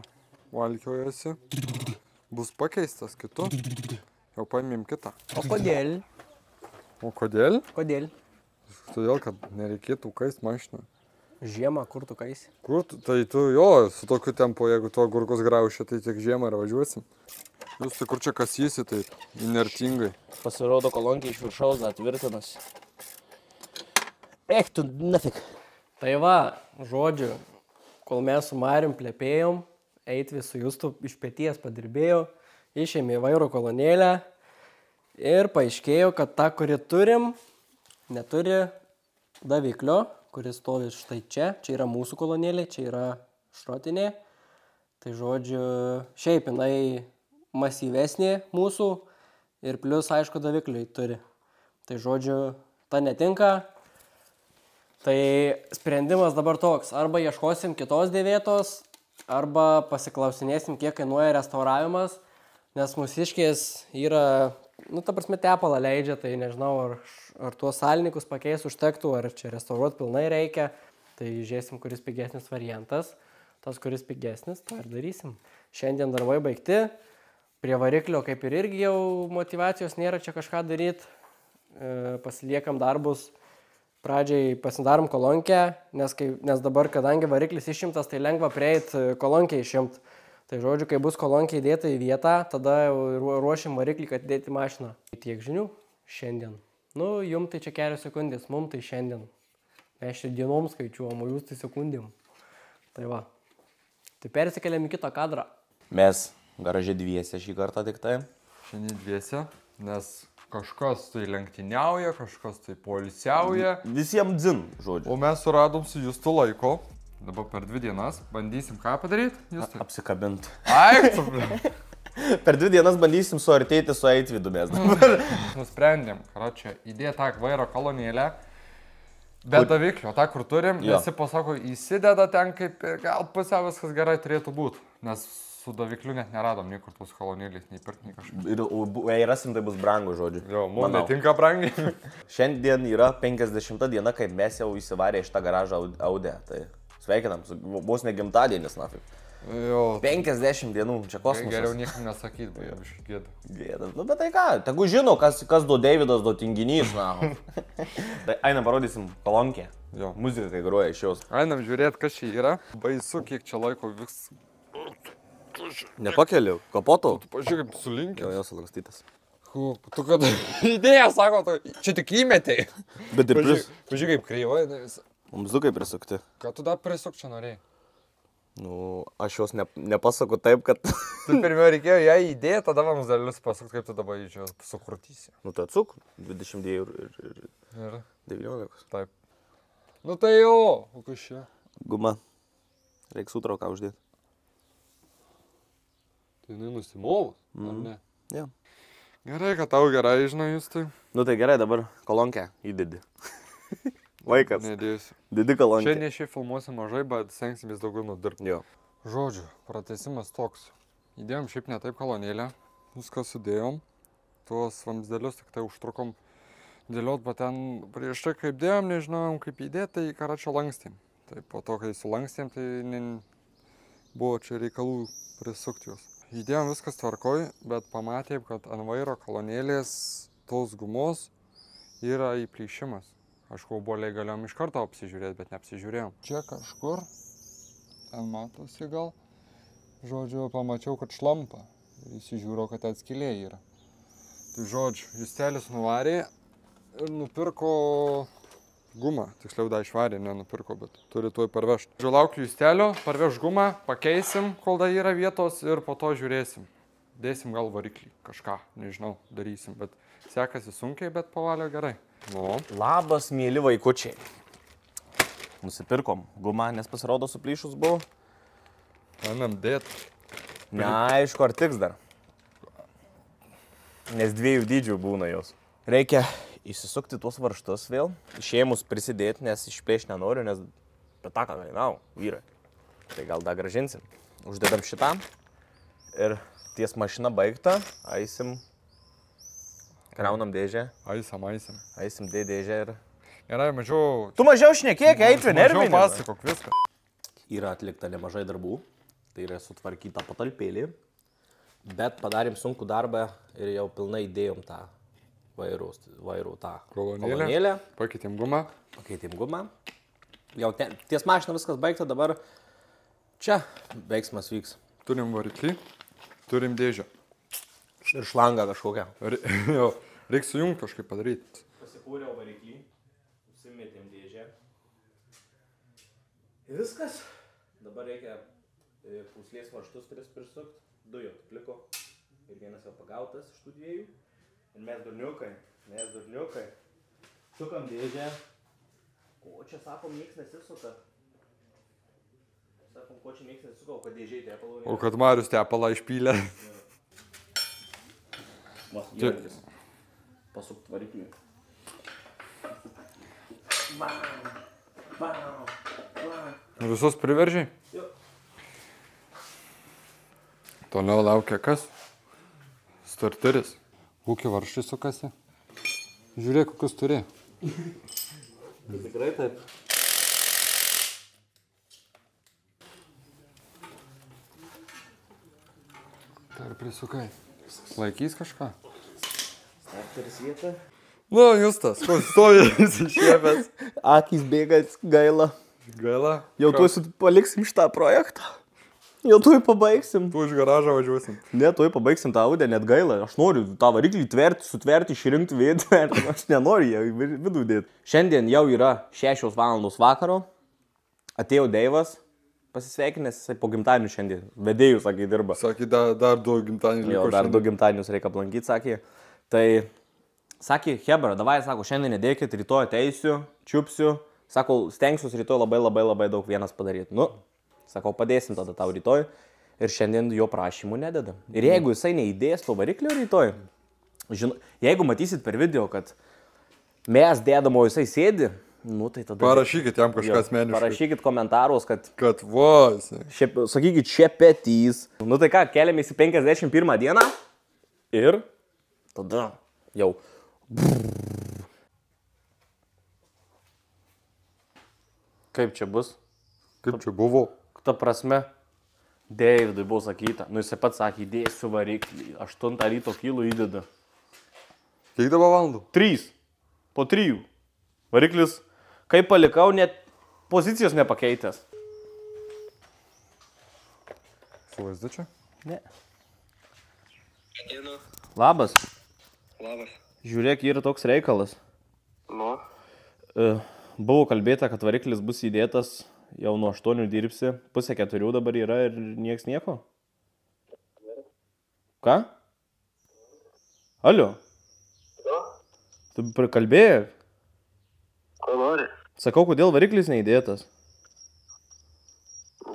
[SPEAKER 3] valkiojasi, bus pakeistas kitu. Jau paimėm kitą.
[SPEAKER 5] O kodėl?
[SPEAKER 3] O kodėl?
[SPEAKER 5] Kodėl?
[SPEAKER 3] Todėl, kad nereikėtų kaist mašiną.
[SPEAKER 5] Žiemą, kur tu kaisi?
[SPEAKER 3] Kur tu? Tai tu jo, su tokiu tempu, jeigu tu agurkus grauši, tai tik žiemą ir važiuosim. Jūs tai kur čia kasysi, tai inertingai.
[SPEAKER 1] Pasirodo kolonkė iš viršaus dar tvirtinasi. Ech, tu nafik.
[SPEAKER 5] Tai va, žodžiu, kol mes su Marium plepėjom, Eitvis su Justu iš peties padirbėjo, išėmė vairo kolonėlę ir paaiškėjo, kad ta, kuri turim, neturi daviklio, kuris stovi štai čia. Čia yra mūsų kolonėlė, čia yra šrotinė. Tai žodžiu, šiaip jinai masyvesnė mūsų ir plus, aišku, davikliai turi. Tai žodžiu, ta netinka. Tai sprendimas dabar toks, arba ieškosim kitos dėvėtos, arba pasiklausinėsim, kiek kainuoja restauravimas, nes mūsiškės yra, nu, ta prasme, tepalą leidžia, tai nežinau, ar tuos salinikus pakeis užtektų, ar čia restauruoti pilnai reikia, tai žiūrėsim, kuris pigesnis variantas, tas, kuris pigesnis, tą ir darysim. Šiandien darbai baigti, prie variklio kaip ir irgi jau motyvacijos nėra čia kažką daryti, pasiliekam darbus. Pradžiai pasidarom kolonkę, nes dabar, kadangi variklis išimtas, tai lengva prieiti kolonkę išimti. Tai žodžiu, kai bus kolonkė įdėta į vietą, tada ruošim variklį, kad dėti mašiną. Tiek žinių šiandien. Nu, jum tai čia kelios sekundės, mum tai šiandien. Mes čia dienom skaičiuojam, o jūs tai sekundėm. Tai va. Tai persikeliam į kitą kadrą.
[SPEAKER 1] Mes garaže dviese šį kartą tik tai.
[SPEAKER 3] Šiandien dviese, nes kažkas tai lenktyniauja, kažkas tai poilsiauja.
[SPEAKER 1] Visiems dzin, žodžiu.
[SPEAKER 3] O mes suradom su Justu laiko. Dabar per 2 dienas bandysim ką padaryti, Justai?
[SPEAKER 1] Apsikabint.
[SPEAKER 3] Aiktų.
[SPEAKER 1] Per 2 dienas bandysim suartėti su Eitvydu mes.
[SPEAKER 3] Nusprendėm, čia įdėti tą vairo kolonėlę. Be daviklio, tą kur turim, visi pasako, įsideda ten kaip gal pusiau viskas gerai turėtų būti. Nes su davikliu net neradom niekur tos kolonėlės, nei pirkt, nei kažkaip.
[SPEAKER 1] Ir jei rasim, tai bus brangu, žodžiu.
[SPEAKER 3] Jo, mums netinka brangiai.
[SPEAKER 1] Šiandien yra 50 diena, kai mes jau įsivarė iš tą garažą Audę. Tai sveikinam, vos ne gimtadienis, nafik.
[SPEAKER 3] Jo.
[SPEAKER 1] 50 dienų, čia kosmosas.
[SPEAKER 3] Geriau niekam nesakyti, buvo biškai gėda.
[SPEAKER 1] Gėda. Nu, bet tai ką, tegu žino, kas do Deividas, do tinginys, na. Tai einam parodysim kolonkę.
[SPEAKER 3] Jo.
[SPEAKER 1] Muzika, kai groja iš jos.
[SPEAKER 3] Einam žiūrėti, kas čia yra. Baisu, kiek čia laiko vyks.
[SPEAKER 1] Nepakeliu, kapoto.
[SPEAKER 3] Pažiūrėk, kaip sulinkė.
[SPEAKER 1] Jo, jos sulankstytas.
[SPEAKER 3] Tu kad idėja, sako, tu čia tik įmetei.
[SPEAKER 1] Bet ir pris.
[SPEAKER 3] Pažiūrėk, kaip kreivai visą.
[SPEAKER 1] Mums du kaip prisukti.
[SPEAKER 3] Ką tu dar prisuk čia norėjai?
[SPEAKER 1] Nu, aš jos nepasaku taip, kad...
[SPEAKER 3] Tu pirmiau reikėjo ją įdėti, tada mums dalius pasuk, kaip tu dabar čia sukurtysi.
[SPEAKER 1] Nu, tai atsuk, 22 ir 19.
[SPEAKER 3] Taip. Nu tai jo, o kas čia?
[SPEAKER 1] Guma. Reiks sutrauką uždėti.
[SPEAKER 3] Tai jinai nusimovus, ar ne?
[SPEAKER 1] Jo.
[SPEAKER 3] Gerai, kad tau gerai, žinai, jūs tai.
[SPEAKER 1] Nu tai gerai, dabar kolonkę įdedi. Vaikas.
[SPEAKER 3] Nedėsiu.
[SPEAKER 1] Didi kolonkę.
[SPEAKER 3] Šiandien šiaip filmuosim mažai, bet stengsimės daugiau nudirbti.
[SPEAKER 1] Jo.
[SPEAKER 3] Žodžiu, pratęsimas toks. Įdėjom šiaip ne taip kolonėlę, viską sudėjom. Tuos vamzdelius tik tai užtrukom dėliot, bet ten prieš tai kaip dėjom, nežinojom kaip įdėti, tai karačio lankstėm. Tai po to, kai sulankstėm, tai buvo čia reikalų prisukti juos. Įdėjom viskas tvarkoj, bet pamatėm, kad ant vairo kolonėlės tos gumos yra įplyšimas. Aišku, obuoliai galėjom iš karto apsižiūrėti, bet neapsižiūrėjom. Čia kažkur, ten matosi gal, žodžiu, pamačiau, kad šlampa. Ir įsižiūrėjau, kad ten skylė yra. Tai žodžiu, Justelis nuvarė ir nupirko gumą. Tiksliau, dar išvarė, nenupirko, bet turi tuoj parvežti. Žodžiu, laukiu Justelio, parveš gumą, pakeisim, kol dar yra vietos ir po to žiūrėsim. Dėsim gal variklį, kažką, nežinau, darysim, bet sekasi sunkiai, bet pavalio gerai. Nu.
[SPEAKER 1] Labas, mėly vaikučiai. Nusipirkom gumą, nes pasirodo suplyšus buvo.
[SPEAKER 3] Einam dėt.
[SPEAKER 1] Neaišku, ar tiks dar. Nes 2 dydžių būna jos. Reikia įsisukti tuos varžtus vėl, išėmus prisidėti, nes išplėšti nenoriu, nes petaką galinau, vyrai. Tai gal dar gražinsim. Uždedam šitą ir ties mašina baigta, eisim. Kraunam dėžę. Eisim dėžę ir...
[SPEAKER 3] Gerai, mažiau...
[SPEAKER 1] Tu mažiau šnekėk, Eitvi, nervinė.
[SPEAKER 3] Mažiau pasakok viską.
[SPEAKER 1] Yra atlikta nemažai darbų. Tai yra sutvarkyta patalpėlė. Bet padarėm sunkų darbą ir jau pilnai įdėjom tą vairų tą kolonėlę.
[SPEAKER 3] Pakeitėm gumą. Jau
[SPEAKER 1] ties mašina viskas baigta, dabar čia veiksmas vyks.
[SPEAKER 3] Turim variklį, turim dėžę.
[SPEAKER 1] Ir šlangą kažkokią.
[SPEAKER 3] Reiks sujungti kažkaip padaryti.
[SPEAKER 1] Pasikūriau variklį, užsimetėm dėžę. Ir viskas. Dabar reikia pūslės varžtus 3 prisukt. 2 jau atliko. Ir vienas jau pagautas iš tų 2. Ir mes durniukai. Sukam dėžę. Ko čia sakom, nieks nesisuka. Sakom, ko čia nieks nesisuka, o kad dėžiai tepalų.
[SPEAKER 3] O kad Marius tepalą išpylė.
[SPEAKER 1] Va, įrankis. Pasukt variklį.
[SPEAKER 3] Visus priveržiai?
[SPEAKER 1] Jo.
[SPEAKER 3] Toliau laukia kas? Starteris. Kokie varštai sukasi? Žiūrėk, kokius turi.
[SPEAKER 1] Tikrai taip.
[SPEAKER 3] Dar prisukai. Laikys kažką?
[SPEAKER 1] Starteris vietą.
[SPEAKER 3] Nu, Justas, kur stovi išėmęs.
[SPEAKER 1] Akys bėga, gaila.
[SPEAKER 3] Gaila.
[SPEAKER 1] Jau tuosit paliksim šitą projektą. Jau tuoj pabaigsim.
[SPEAKER 3] Tu iš garažą važiuosim.
[SPEAKER 1] Ne, tuoj pabaigsim tą audę, net gaila. Aš noriu tą variklį tverti, sutverti, išrinkti vietą. Aš nenoriu ją į vidų dėti. Šiandien jau yra 6 valandos vakaro. Atėjo Deivas. Pasisveikinęs, jisai po gimtadienį šiandien. Vedėjų, sakė, dirba.
[SPEAKER 3] Sakė, dar 2 gimtadienius
[SPEAKER 1] Jo, dar 2 gimtadienius reikia aplankyti, sakė. Tai, sakė, Hebra, davai, sako, šiandien nedėkit, rytoj ateisiu, čiupsiu. Sako, stengsiuos rytoj labai daug vienas padaryti. Nu, sako, padėsim tada tau rytoj. Ir šiandien jo prašymų nededam. Ir jeigu jisai neįdės to variklio rytoj, jeigu matysit per video, kad mes dedam, o jisai sėdi, nu, tai tada...
[SPEAKER 3] Parašykit jam kažką asmeniškai.
[SPEAKER 1] Parašykit komentaruos, kad...
[SPEAKER 3] Kad vos.
[SPEAKER 1] Sakykit, šepetys. Nu tai ką, keliamės į 51 dieną. Ir tada jau... Kaip čia bus?
[SPEAKER 3] Kaip čia buvo?
[SPEAKER 1] Ta prasme, Deividui buvo sakyta. Nu jisai pats sakė, įdėsiu variklį. 8 ryto kilų įdeda.
[SPEAKER 3] Kiek dabar valandų?
[SPEAKER 1] 3. Po 3. Variklis... Kaip palikau, net pozicijos nepakeitęs.
[SPEAKER 3] Suvaizdu čia?
[SPEAKER 1] Ne.
[SPEAKER 7] Dienu.
[SPEAKER 1] Labas.
[SPEAKER 7] Labas.
[SPEAKER 1] Žiūrėk, yra toks reikalas.
[SPEAKER 7] Nu.
[SPEAKER 1] Buvo kalbėta, kad variklis bus įdėtas, jau nuo 8 dirbsi, 3:30 dabar yra ir nieks nieko. Ką? Alio? Tu prikalbėjai?
[SPEAKER 7] Ko nori?
[SPEAKER 1] Sakau, kodėl variklis neįdėtas?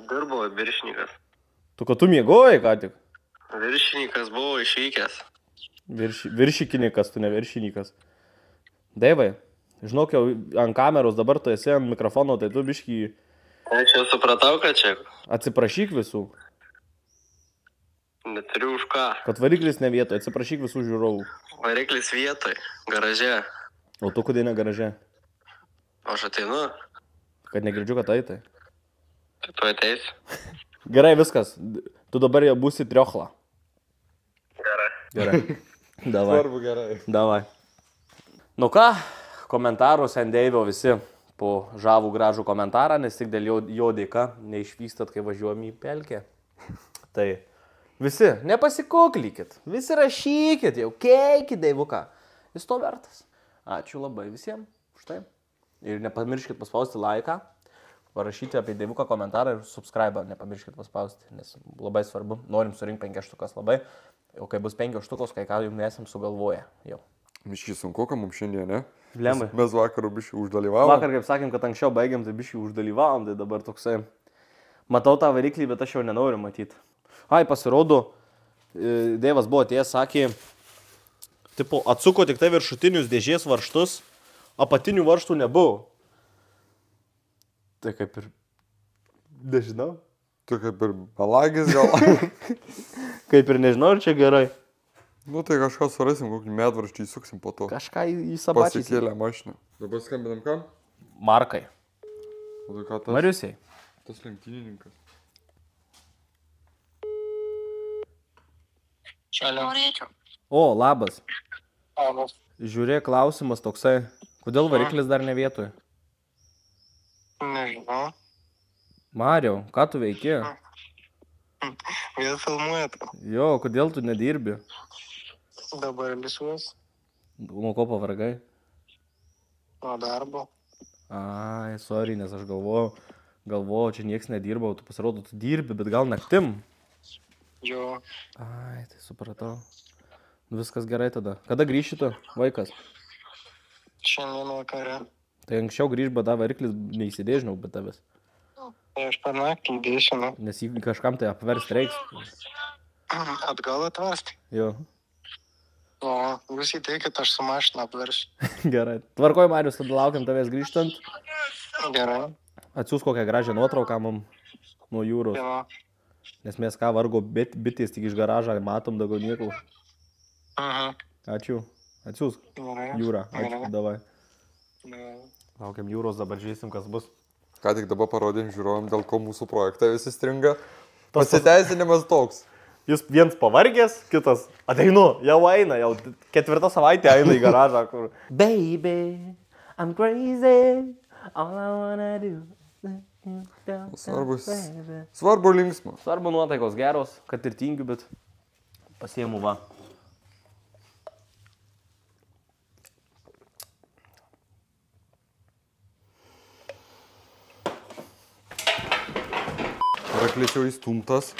[SPEAKER 7] Dirbo viršininkas.
[SPEAKER 1] Tu, kad tu miegojai ką tik?
[SPEAKER 7] Viršininkas buvo išvykęs.
[SPEAKER 1] Viršikinikas, tu ne viršininkas. Deivai, žinok, jau ant kameros dabar tu esi ant mikrofono, tai tu biškį...
[SPEAKER 7] Aš jau supratau, kad čia.
[SPEAKER 1] Atsiprašyk visų,
[SPEAKER 7] Neturiu už ką.
[SPEAKER 1] kad variklis ne vietoje, atsiprašyk visų žiūrovų.
[SPEAKER 7] Variklis vietoj. Garaže.
[SPEAKER 1] O tu kodėl ne garaže?
[SPEAKER 7] Aš ateinu.
[SPEAKER 1] Kad negirdžiu, kad tai.
[SPEAKER 7] Tai tu ateisi.
[SPEAKER 1] Gerai, viskas. Tu dabar jau būsi triochla. Gerai. Davai.
[SPEAKER 3] Svarbu gerai.
[SPEAKER 1] Davai. Nu ką, komentaruose ant Deivio visi po žavų gražų komentarą, nes tik dėl jo dėka neišvykstat, kai važiuojam į pelkę. Tai visi, nepasikoklikit, visi rašykit, jau keikit Deivuką. Jis to vertas. Ačiū labai visiems už tai. Ir nepamirškit paspausti laiką, parašyti apie Deivuką komentarą ir subscribe nepamirškit paspausti, nes labai svarbu. Norim surinkti 5 štukas labai, o kai bus 5 štukos, kai ką jums nesam sugalvoję jau.
[SPEAKER 3] Miškiai sunku, kad mums šiandien, ne?
[SPEAKER 1] Blemai.
[SPEAKER 3] Mes vakarų biškai uždalyvavom.
[SPEAKER 1] Vakar, kaip sakėm, kad anksčiau baigiam, tai biškai uždalyvavom, tai dabar toksai. Matau tą variklį, bet aš jau nenoriu matyti. Ai, pasirodo, Deivas buvo atėjęs, sakė, tipo, atsuko tik tai viršutinius dėžės varžtus, apatinių varžtų nebuvo. Tai kaip ir... Nežinau.
[SPEAKER 3] Tu kaip ir balagis gal.
[SPEAKER 1] Kaip ir nežinau, ar čia gerai.
[SPEAKER 3] Nu tai kažką surasim, kokį medvarštį įsuksim po to.
[SPEAKER 1] Kažką į sabačį.
[SPEAKER 3] Pasikėlę mašiną. Dabar skambinam kam?
[SPEAKER 1] Markai.
[SPEAKER 3] O tai ką tas?
[SPEAKER 1] Mariusiai.
[SPEAKER 3] Tas lenktynininkas.
[SPEAKER 7] Šalia.
[SPEAKER 1] O, labas.
[SPEAKER 7] Labas.
[SPEAKER 1] Žiūrėk, klausimas toksai. Kodėl variklis dar ne vietoje?
[SPEAKER 7] Nežinau.
[SPEAKER 1] Mariau, ką tu veiki?
[SPEAKER 7] Vėl filmuojat.
[SPEAKER 1] Jo, kodėl tu nedirbi?
[SPEAKER 7] Dabar lisuos.
[SPEAKER 1] Nuo ko pavargai?
[SPEAKER 7] Nuo darbo.
[SPEAKER 1] Ai, sorry, nes aš galvojau, čia nieks nedirbau, tu pasirodo, tu dirbi, bet gal naktim?
[SPEAKER 7] Jo.
[SPEAKER 1] Ai, tai supratau. Viskas gerai tada. Kada grįši tu, vaikas?
[SPEAKER 7] Šiandien vakare.
[SPEAKER 1] Tai anksčiau grįž, bet variklis neįsidėžinau, bet tavęs.
[SPEAKER 7] Tai aš per naktį įdėšinu.
[SPEAKER 1] Nes jį kažkam tai apverst reiks.
[SPEAKER 7] Atgal atversti.
[SPEAKER 1] Jo.
[SPEAKER 7] O, jūs įteikit, aš su mašina apversiu.
[SPEAKER 1] Gerai. Tvarkoj, Marius, tada laukiam tavęs grįžtant.
[SPEAKER 7] Gerai.
[SPEAKER 1] Atsiūs kokią gražią nuotrauką mum nuo jūros.
[SPEAKER 7] Jo.
[SPEAKER 1] Nes mes ką vargo bitės tik iš garažą matom daugiau nieko. Ačiū. Atsiūs
[SPEAKER 7] Gerai.
[SPEAKER 1] jūrą. Ačiū,
[SPEAKER 7] Gerai.
[SPEAKER 1] davai.
[SPEAKER 7] Gerai.
[SPEAKER 1] Laukiam jūros, dabar žiūrėsim, kas bus.
[SPEAKER 3] Ką tik dabar parodėm žiūrovom, dėl ko mūsų projektai visi stringa. Pasiteisinimas toks.
[SPEAKER 1] Jis viens pavargęs, kitas ateinu, jau eina, jau 4 savaitė eina į garažą, kur... Baby, I'm crazy, all I wanna do
[SPEAKER 3] Svarbu linksma.
[SPEAKER 1] Svarbu nuotaikos geros, kad ir tingiu, bet pasiemu va.
[SPEAKER 3] Variklis jau įstumtas.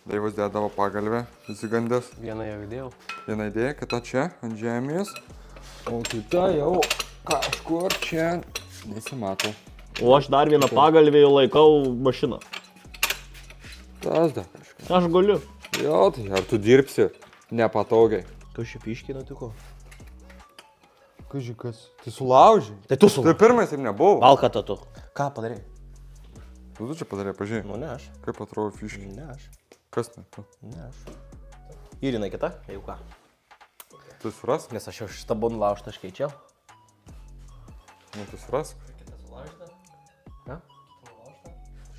[SPEAKER 3] Daivas dėdavo pagalvę, įsigandęs.
[SPEAKER 5] Vieną jau įdėjau.
[SPEAKER 3] Viena idėja, kita čia, ant žemės. O kita jau kažkur čia nesimato.
[SPEAKER 1] O aš dar vieną pagalvę jau laikau mašiną.
[SPEAKER 3] Tas dar kažkas.
[SPEAKER 1] Aš galiu.
[SPEAKER 3] Jo, tai ar tu dirbsi nepatogiai?
[SPEAKER 1] Tu šipiškiai nutiko?
[SPEAKER 3] Kažkas. Tai sulaužiai.
[SPEAKER 1] Tai tu sulaužiai.
[SPEAKER 3] Tai pirmas ir nebuvo.
[SPEAKER 1] Valkata tu. Ką padarei?
[SPEAKER 3] Tu čia padarė, pažiūrėjai.
[SPEAKER 1] Nu ne aš.
[SPEAKER 3] Kaip atrodo fiškiai?
[SPEAKER 1] Ne aš.
[SPEAKER 3] Kas ne tu?
[SPEAKER 1] Ne aš. Ir jinai kita? Jau ką.
[SPEAKER 3] Tu suras?
[SPEAKER 1] Nes aš jau šitą buvo nulaužtą, aš keičiau.
[SPEAKER 3] Nu, tu suras?
[SPEAKER 1] Ne?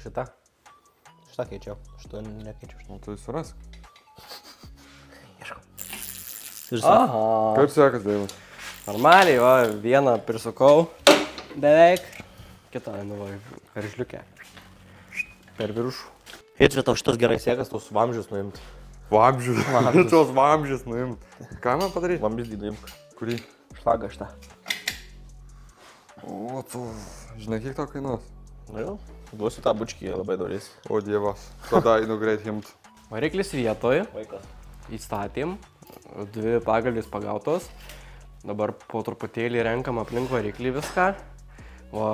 [SPEAKER 1] Šitą. Šitą keičiau. Šitą nekeičiau.
[SPEAKER 3] Nu, tu suras.
[SPEAKER 5] Aha.
[SPEAKER 3] Kaip sekas, Daivas?
[SPEAKER 5] Normaliai, va, vieną prisukau. Beveik. Kitą, nu, va, veržliukę. Per viršų.
[SPEAKER 1] Hitri, tau šitas gerai sėkas, tau su vamžius nuimti.
[SPEAKER 3] Vamžius. Tos vamžius nuimt. Ką man padaryti?
[SPEAKER 1] Vamžius didinimk.
[SPEAKER 3] Kurį?
[SPEAKER 1] Šlagą šitą.
[SPEAKER 3] O, tu. Žinai, kiek tau kainuos?
[SPEAKER 1] Nu jau, duosiu tą bučkį, labai darys.
[SPEAKER 3] O, dievas. Tada einu greit imt.
[SPEAKER 5] Variklis vietoj.
[SPEAKER 1] Vaikas.
[SPEAKER 5] Įstatėm. 2 pagalvės pagautos. Dabar po truputėlį renkam aplink variklį viską. O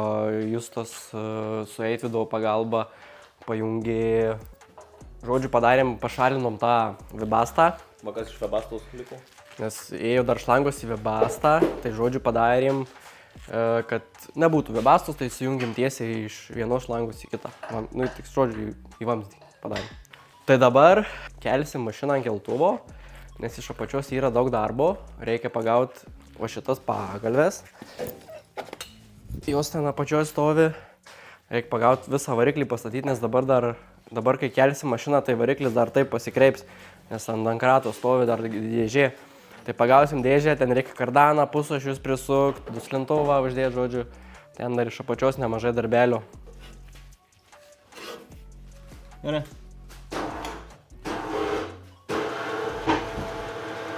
[SPEAKER 5] Justas su Eitvido pagalba pajungė, žodžiu, pašalinom tą vibastą.
[SPEAKER 1] Vakas iš vibastos liko.
[SPEAKER 5] Nes ėjo dar šlangos į vibastą, tai žodžiu padarėm, kad nebūtų vibastos, tai sujungėm tiesiai iš vienos šlangos į kitą. Nu, tik žodžiu, į vamzdį padarėm. Tai dabar kelsim mašiną ant keltuvo, nes iš apačios yra daug darbo, reikia pagauti va šitas pagalves. Jos ten apačios stovi, reikia pagauti visą variklį pastatyti, nes dabar kai kelsim mašiną, tai variklis dar taip pasikreips, nes ant krato stovi dar dėžė. Tai pagausim dėžę, ten reikia kardaną, pusašius prisukti, duslintuvą uždėti, žodžiu, ten dar iš apačios nemažai darbelio.
[SPEAKER 1] Gerai.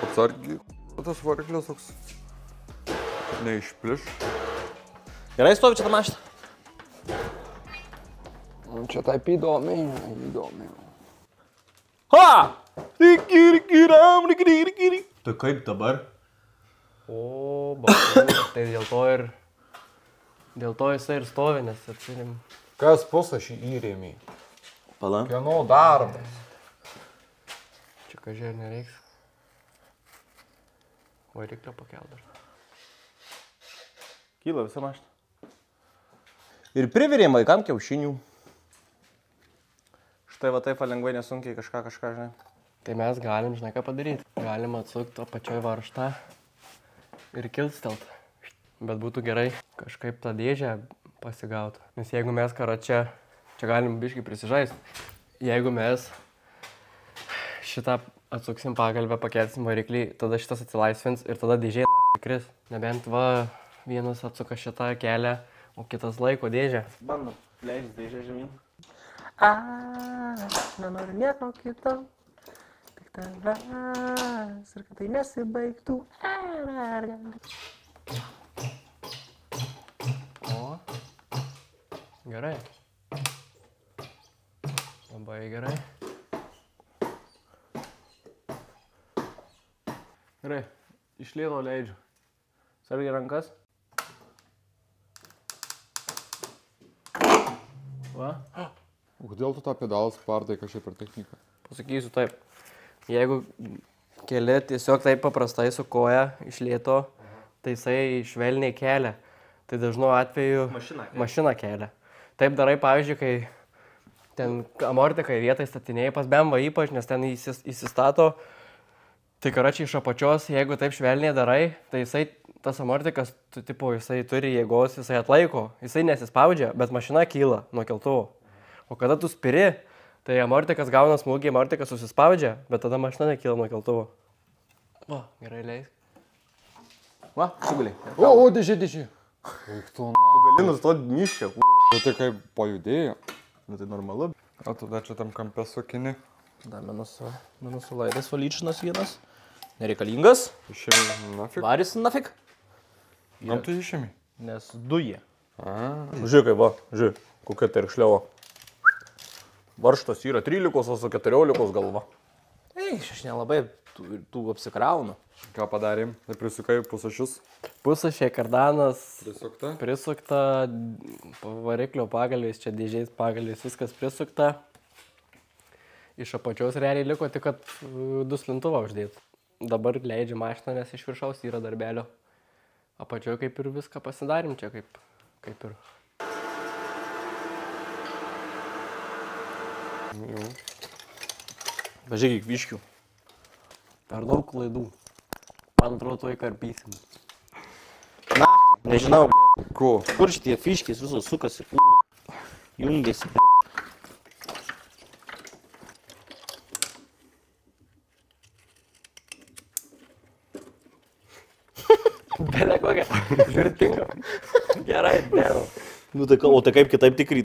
[SPEAKER 3] Atsargiai, tas variklis toks neišpliš.
[SPEAKER 1] Gerai stovi čia tą mašiną?
[SPEAKER 3] Čia taip įdomiai.
[SPEAKER 1] Ha! Tai kaip dabar?
[SPEAKER 5] O, balkūnas, tai dėl to jisai ir stovi, nes atsirim.
[SPEAKER 3] Kas pusašį įrėmė?
[SPEAKER 1] Pala.
[SPEAKER 3] Kieno darbas?
[SPEAKER 5] Čia kažkai nereiks. Variklio pakeldas.
[SPEAKER 1] Kyla visa mašina. Ir privirėm vaikam kiaušinių. Štai va taip lengvai nesunkiai kažką, žinai.
[SPEAKER 5] Tai mes galim, žinai, ką padaryti. Galim atsukti apačioj varžtą ir kilstelt. Bet būtų gerai kažkaip tą dėžę pasigauti. Nes jeigu mes čia galim biškai prisižaisti. Jeigu mes šitą atsuksim pagalbę, pakelsim variklį, tada šitas atsilaisvins ir tada dėžė kris. Nebent va vienas atsuka šitą kelią, o kitas laiko dėžę.
[SPEAKER 1] Bandom, leis dėžę žemyn.
[SPEAKER 6] Aš nenoriu nieko kito, tik tavęs ir kad tai nesibaigtų.
[SPEAKER 5] O, gerai. Labai gerai. Gerai, iš lėto leidžiu. Sargiai rankas. Va.
[SPEAKER 3] O kodėl tu tą pedalą spardai kažkaip per techniką?
[SPEAKER 5] Pasakysiu taip. Jeigu keli tiesiog taip paprastai su koja iš lėto, tai jisai švelniai kelia. Tai dažnu atveju mašiną kelia. Taip darai, pavyzdžiui, kai ten amortikai vietai statinėjai pas BMW ypač, nes ten įsistato. Tai karačiai iš apačios, jeigu taip švelniai darai, tai jisai, tas amortikas, tipo, jisai turi jėgos, jisai atlaiko, jisai nesispaudžia, bet mašina kyla nuo keltuvo. O kada tu spiri, tai amortikas gauna smūgį, amortikas susispaudžia, bet tada mašina nekyla nuo keltuvo. Va, gerai leisk.
[SPEAKER 1] Va, suguliai.
[SPEAKER 3] O, dėžė.
[SPEAKER 1] Tu gali nustoti niščią, kur.
[SPEAKER 3] Nu tai kaip pajudėjo.
[SPEAKER 1] Nu tai normalu.
[SPEAKER 3] O tada čia tam kampe sukini.
[SPEAKER 1] Dar minusų laidas valyčinas vienas. Nereikalingas.
[SPEAKER 3] Išėmė nafik.
[SPEAKER 1] Varis nafik.
[SPEAKER 3] Kam tu išėmė?
[SPEAKER 1] Nes duje.
[SPEAKER 3] Žiūrėk,
[SPEAKER 1] Žiūrėk, va, žiūrėk, kokia terkšliavo. Varžtas yra 13, o su 14 galva. Ei, aš nelabai tų apsikraunu.
[SPEAKER 3] ką padarėm? Tai prisukai pusašius.
[SPEAKER 5] Pusašė kardanas.
[SPEAKER 3] Prisukta.
[SPEAKER 5] Prisukta, variklio pagalviais, čia dėžiais pagalviais, viskas prisukta. Iš apačios realiai liko tik, kad duslintuvą uždėti. Dabar leidžia mašiną, nes iš viršaus yra darbelio. Apačioje kaip ir viską pasidarėm čia, kaip ir.
[SPEAKER 3] Jau.
[SPEAKER 1] Važiuok viškių.
[SPEAKER 5] Per daug klaidų. Man atrodo, tuoj karpysim.
[SPEAKER 1] Na, nežinau, bl***.
[SPEAKER 3] Ko?
[SPEAKER 1] Kur šitie fiškis visos sukasi, kur jungiasi, bl***.
[SPEAKER 5] Bele kokia. Žiūrėt tinka. Gerai, dėro.
[SPEAKER 1] Nu tai, o tai kaip kitaip tikrai.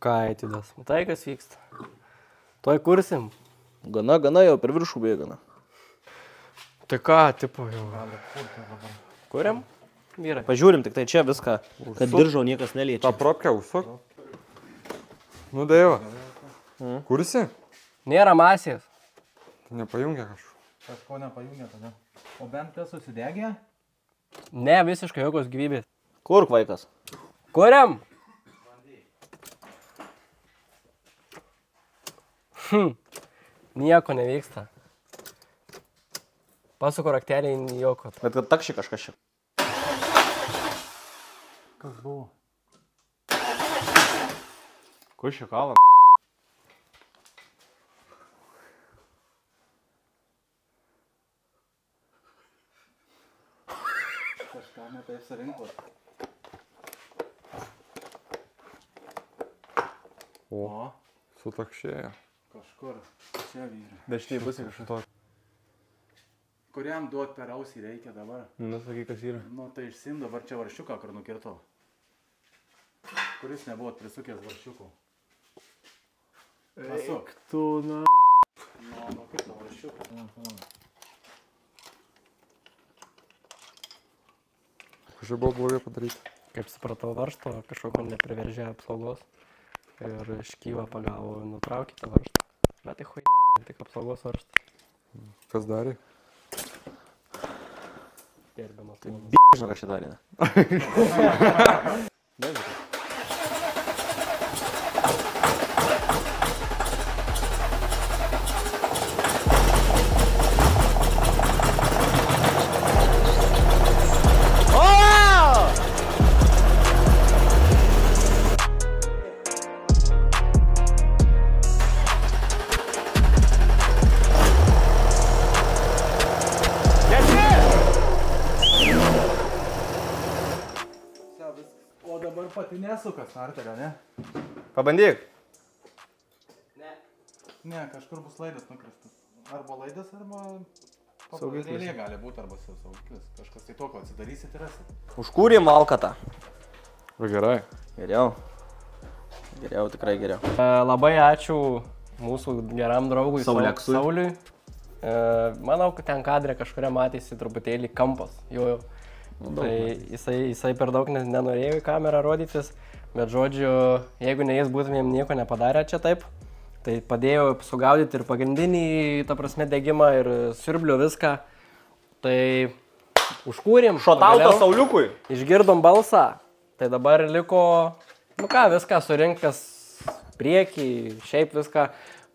[SPEAKER 5] Ką atidas? Tai kas vyksta? Tuoj kursim.
[SPEAKER 1] Gana jau per viršų bėgana.
[SPEAKER 5] Tai ką, tipo jau. Kuriam? Vyrai.
[SPEAKER 1] Pažiūrim tik tai čia viską, kad diržo niekas neliečia.
[SPEAKER 3] Ta propkę užsuk. Nu daiva. Kursi?
[SPEAKER 5] Nėra masės.
[SPEAKER 3] Nepajungia kažko.
[SPEAKER 2] Kažko nepajungia tada. O bent kas susidegė?
[SPEAKER 5] Ne, visiškai jokios gyvybės.
[SPEAKER 1] Kur vaikas?
[SPEAKER 5] Kuriam? Nieko nevyksta. Pasuko raktelį į jokot.
[SPEAKER 1] Bet kad takši kažkas čia.
[SPEAKER 2] Kas buvo?
[SPEAKER 1] Kur šia kalą?
[SPEAKER 2] Kažką netaip surinkot.
[SPEAKER 3] O, sutakšėjo.
[SPEAKER 2] Kažkur. Čia vyrai.
[SPEAKER 1] Bet štai bus kažkas.
[SPEAKER 2] Kuriam duot per ausį reikia dabar?
[SPEAKER 1] Nu, sakai, kas yra.
[SPEAKER 2] Nu tai išsim dabar čia varščiuką, kur nukirto. Kuris nebuvot prisukęs varščiukų? Pasuk.
[SPEAKER 1] Tu, na.
[SPEAKER 2] Nu, nukirto varščiuką.
[SPEAKER 3] Kažkaip buvo blogai padaryti.
[SPEAKER 5] Kaip supratau, varžto kažkokio nepriveržė apsaugos. Ir škyvą pagavo, nutraukė tą varžtą. Bet tai chuinė, tik apsaugos varžtas.
[SPEAKER 3] Kas darė?
[SPEAKER 5] Gerbiamas.
[SPEAKER 1] Žinau, ką šitą darė.
[SPEAKER 2] O dabar pati nesukas, Artelio, ne?
[SPEAKER 1] Pabandyk.
[SPEAKER 2] Ne, kažkur bus laidas nukristas. Arba laidas, arba...
[SPEAKER 1] Saugiklis.
[SPEAKER 2] Eilė gali būti, arba saugiklis. Kažkas tai tokio atsidarysit ir rasit.
[SPEAKER 1] Užkūrėm valkatą.
[SPEAKER 3] O gerai.
[SPEAKER 1] Geriau. Geriau, tikrai geriau.
[SPEAKER 5] Labai ačiū mūsų geram draugui
[SPEAKER 1] Sauleksui.
[SPEAKER 5] Sauliui. Manau, kad ten kadre kažkuria matėsi truputėlį kampas. Jo. Tai jisai per daug nenorėjo į kamerą rodytis, bet žodžiu, jeigu ne jis būtumėm nieko nepadarę čia taip, tai padėjo sugaudyti ir pagrindinį, ta prasme, degimą ir siurblio viską. Tai užkūrėm.
[SPEAKER 1] Šotautas Sauliukui.
[SPEAKER 5] Išgirdom balsą, tai dabar liko, nu ką, viską surinktas priekį, šiaip viską.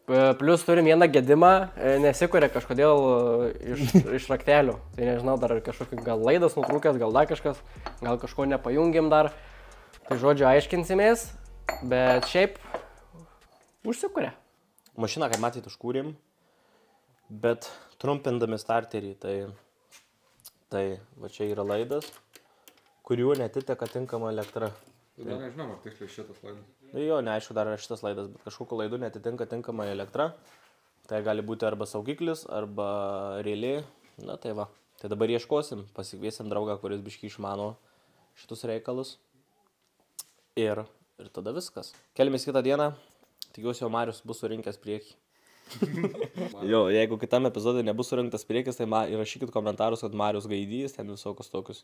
[SPEAKER 5] Plius turim vieną gedimą, nesikuria kažkodėl iš raktelių. Tai nežinau, dar kažkokį gal laidas nutrūkęs, gal dar kažkas, gal kažko nepajungiam dar. Tai žodžiu, aiškinsimės, bet šiaip užsikuria.
[SPEAKER 1] Mašiną, kaip matėte, užkūrėm, bet trumpindami starterį, tai va čia yra laidas, kuriuo netiteka tinkama elektra.
[SPEAKER 3] Dar nežinau, ar tiksliai šitas laidas.
[SPEAKER 1] Tai jo, neaišku, dar yra šitas laidas, bet kažkokiu laidu netitinka tinkama elektra. Tai gali būti arba saugiklis, arba realiai. Na tai va. Tai dabar ieškosim, pasikviesim draugą, kuris biškai išmano šitus reikalus. Ir tada viskas. Keliamės kitą dieną. Tikiuosi, jau Marius bus surinkęs priekį. Jo, jeigu kitam epizodui nebus surinktas priekis, tai įrašykit komentarus, kad Marius gaidys, ten visokius tokius.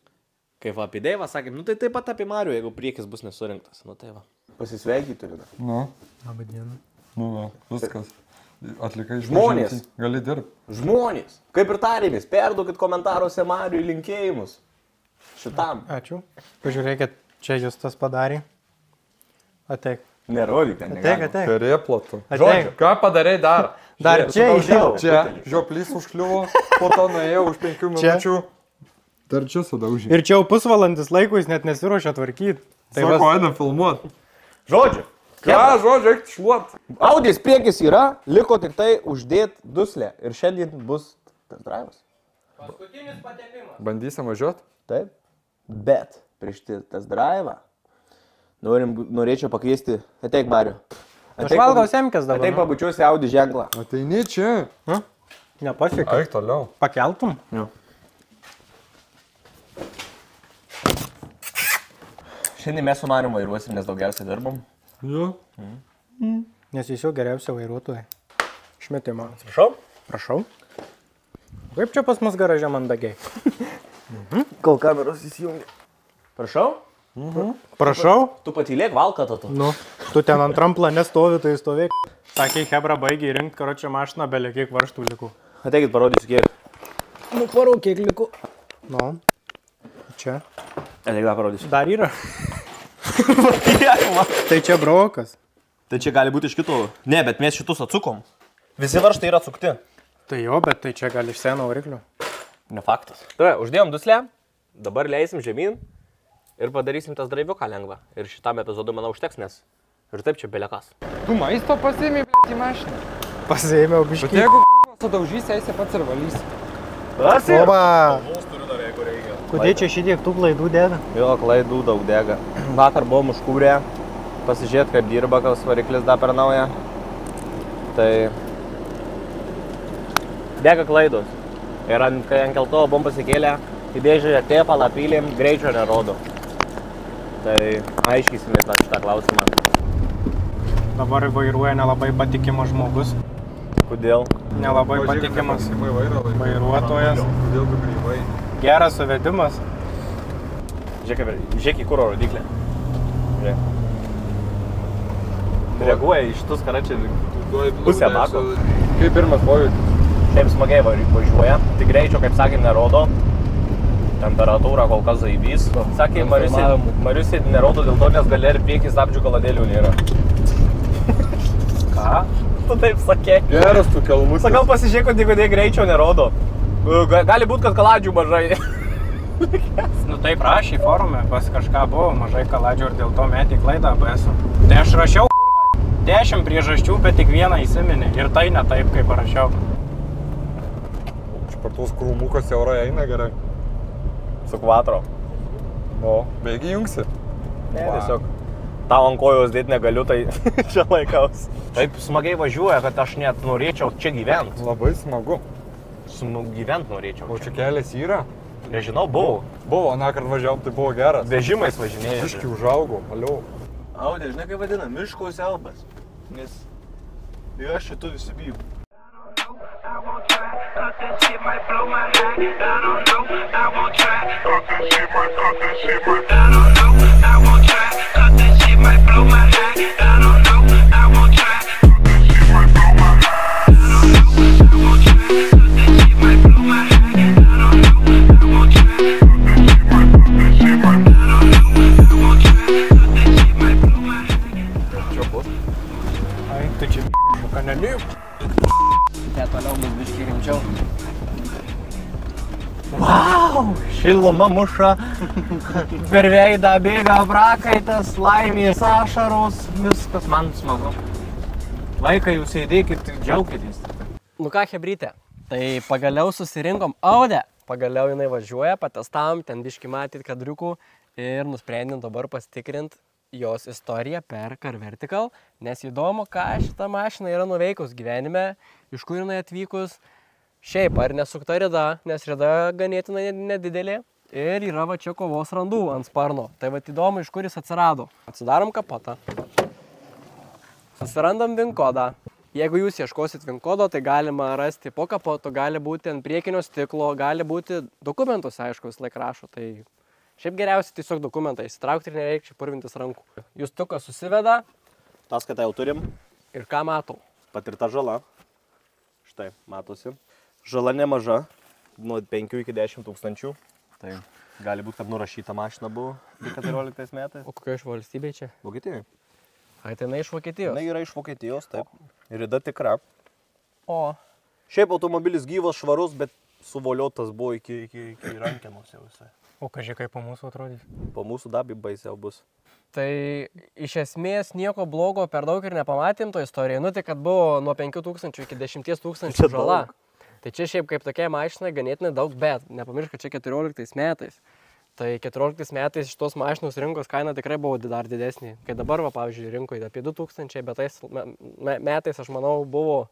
[SPEAKER 1] Kaip apie Deivą sakėm, nu tai taip pat apie Marių, jeigu priekis bus nesurinktas. Nu tai va. Pasisveikyti turime.
[SPEAKER 3] Nu,
[SPEAKER 4] Labą dieną.
[SPEAKER 3] nu va, viskas. Atlikai
[SPEAKER 1] Žmonės.
[SPEAKER 3] išpažintį, gali dirbti.
[SPEAKER 1] Žmonės, kaip ir tarėmės, perduokit komentaruose Mariui linkėjimus. Šitam.
[SPEAKER 4] Ačiū. Pažiūrėkit, čia jūs tas padarė. Ateik.
[SPEAKER 1] Nerodyk ten.
[SPEAKER 4] Ateik.
[SPEAKER 3] Perėplatų.
[SPEAKER 4] Ateik.
[SPEAKER 3] Ką padarai dar?
[SPEAKER 4] Dar čia išėjau.
[SPEAKER 3] Čia žioplys užkliuvo, po to nuėjau už 5 minučių. Dar čia sudaužė.
[SPEAKER 4] Ir čia jau pusvalandis laiko jis net nesiruošia tvarkyti. Tai
[SPEAKER 3] Sako, einam filmuot.
[SPEAKER 1] Žodžiu.
[SPEAKER 3] Ką, žodžiu, eik šluot.
[SPEAKER 1] Audis priekis yra, liko tik tai uždėti duslę. Ir šiandien bus tas drivas.
[SPEAKER 5] Paskutinis patepimas.
[SPEAKER 3] Bandysim važiuot?
[SPEAKER 1] Taip. Bet prieš tas drivą norėčiau pakviesti. Ateik, Mariu.
[SPEAKER 4] Aš valgau semkės dabar.
[SPEAKER 1] Ateik pabučiuosi Audi ženklą.
[SPEAKER 3] Ateini čia.
[SPEAKER 4] Nepasiekiau.
[SPEAKER 3] Eik toliau.
[SPEAKER 4] Pakeltum?
[SPEAKER 1] Jo. Šiandien mes su Mariu vairuosim, nes daugiausiai dirbam.
[SPEAKER 3] Jo.
[SPEAKER 4] Nes jis jau geriausia vairuotojai. Išmetimą.
[SPEAKER 1] Prašau?
[SPEAKER 4] Prašau. Kaip čia pas mus garaže mandagiai?
[SPEAKER 1] Kol kameros įsijungia. Prašau?
[SPEAKER 4] Prašau?
[SPEAKER 1] Tu patylėk valkatą tu.
[SPEAKER 4] Nu, tu ten antram plane stovi, tai stovėk. Sakė, Hebra baigė įrinkti, karočią mašiną, belė kiek varštų liko.
[SPEAKER 1] Ateikit, parodysiu kiek.
[SPEAKER 5] Nu, parau, kiek liko.
[SPEAKER 4] Nu, čia.
[SPEAKER 1] Ateik, dar parodysiu.
[SPEAKER 4] Dar yra. Tai čia brokas.
[SPEAKER 1] Tai čia gali būti iš kitų. Ne, bet mes šitus atsukom. Visi varžtai yra atsukti.
[SPEAKER 4] Tai jo, bet tai čia gali iš seno variklio.
[SPEAKER 1] Ne faktas. Tai, uždėjom duslę, dabar leisim žemyn ir padarysim tas draiviuką lengvą. Ir šitam epizodui, manau, užteks, nes ir taip čia belekas.
[SPEAKER 3] Tu maisto pasiėmė, blėt, į mašiną.
[SPEAKER 4] Pasėmiau
[SPEAKER 3] Bet
[SPEAKER 4] biškį.
[SPEAKER 3] jeigu sudaužysi, eisi pats ir valysi.
[SPEAKER 4] Oba! Kodėl čia šitiek tų klaidų dėda?
[SPEAKER 1] Jo, klaidų daug dega. Vakar buvom užkūrę, pasižiūrėt, kaip dirba, kas variklis dar per naują. Tai dega klaidos. Ir kai ant keltovo buvom pasikėlę, į dėžę tėpalą pylėm, greičio nerodo. Tai aiškysimės šitą klausimą.
[SPEAKER 4] Dabar vairuoja nelabai patikimas žmogus.
[SPEAKER 1] Kodėl?
[SPEAKER 4] Nelabai patikimas vairuotojas.
[SPEAKER 3] Kodėl tu grįvai?
[SPEAKER 4] Geras suvedimas.
[SPEAKER 1] Žiūrėk į kuro rodiklę. Žiūrėk. Reaguoja į šitus karačiai pusę bako.
[SPEAKER 3] Kaip pirmas pojūtis?
[SPEAKER 1] Taip smagiai važiuoja, tik greičio, kaip sakėm, nerodo. Temperatūra kol kas zaibys. Sakė, Marius nerodo dėl to, nes gale ir priekį stabdžių kaladėlių nėra. Ką? Tu taip sakė.
[SPEAKER 3] Geras tu kelmutis.
[SPEAKER 1] Sakau, pasižiūrėk, kodėl greičio nerodo. Gali būt, kad kaladžių mažai.
[SPEAKER 4] Nu taip rašė forume, pas kažką buvo mažai kaladžių ir dėl to metė klaidą ABS-ų. Tai aš rašiau 10 priežasčių, bet tik vieną įsiminė. Ir tai ne taip, kaip parašiau.
[SPEAKER 3] Spartus krūmukas eurai eina gerai.
[SPEAKER 1] Su kvatro.
[SPEAKER 3] O, bėgi jungsi.
[SPEAKER 1] Ne, tiesiog. Tau ant kojos dėti negaliu, tai čia laikaus. Taip smagiai važiuoja, kad aš net norėčiau čia gyventi.
[SPEAKER 3] Labai smagu.
[SPEAKER 1] Gyvent norėčiau.
[SPEAKER 3] O čia kelias yra?
[SPEAKER 1] Nežinau, buvo.
[SPEAKER 3] Buvo, nakart važiavom, tai buvo geras.
[SPEAKER 1] Vežimais važinėjau.
[SPEAKER 3] Biškį užaugau, aliau.
[SPEAKER 1] Audė, žinai kaip vadina, miško siaubas. Nes ir aš šitų visi bijau.
[SPEAKER 4] Ai, tai čia kanaliu.
[SPEAKER 5] Te toliau bus biškai rimčiau.
[SPEAKER 1] Vau, šiluma muša, per veidą bėga prakaitas, laimės ašaros, viskas man smagu. Vaikai, jūs sėdėkit, džiaukitės.
[SPEAKER 5] Nu ką, hebrytė, tai pagaliau susirinkom Audę. Pagaliau jinai važiuoja, patestavom, ten biškai matyt kadriukų ir nusprendėm dabar pasitikrinti, jos istoriją per Car Vertical, nes įdomu, ką šitą mašiną yra nuveikus gyvenime, iš kur jinai atvykus. Šiaip, ar nesukta rida, nes rida ganėtinai nedidelė ir yra va čia kovos randų ant sparno. Tai va įdomu, iš kur jis atsirado. Atsidarom kapotą. Susirandam VIN kodą. Jeigu jūs ieškosit VIN kodo, tai galima rasti po kapotu, gali būti ant priekinio stiklo, gali būti dokumentus, aišku, vis laik rašo. Tai šiaip geriausiai tiesiog dokumentą įsitraukti ir nereikia purvintis rankų. Justukas susiveda.
[SPEAKER 1] Tas, kad jau turim.
[SPEAKER 5] Ir ką matau?
[SPEAKER 1] Patirta žala. Štai, matosi. Žala nemaža, nuo 5 iki 10 tūkstančių. Tai gali būti, kad nurašyta mašina buvo 2014 metais.
[SPEAKER 5] O kokio iš valstybėje čia?
[SPEAKER 1] Vokietijoje.
[SPEAKER 5] Ai, tai iš Vokietijos?
[SPEAKER 1] Na, yra iš Vokietijos, taip. Rida tikra.
[SPEAKER 5] O.
[SPEAKER 1] Šiaip automobilis gyvas, švarus, bet suvoliotas buvo iki rankenos jau visai.
[SPEAKER 4] O kažkai kaip po mūsų atrodys?
[SPEAKER 1] Po mūsų dabi baisiau bus.
[SPEAKER 5] Tai iš esmės nieko blogo per daug ir nepamatėm to istoriją. Nu, tai kad buvo nuo 5000 iki 10 000 žala. Tai čia šiaip kaip tokia mašina ganėtinai daug, bet nepamiršk, kad čia 14 metais. Tai 14 metais šitos mašinos rinkos kaina tikrai buvo dar didesnė. Kai dabar, va, pavyzdžiui, rinkoje apie 2000, bet tais metais, aš manau, buvo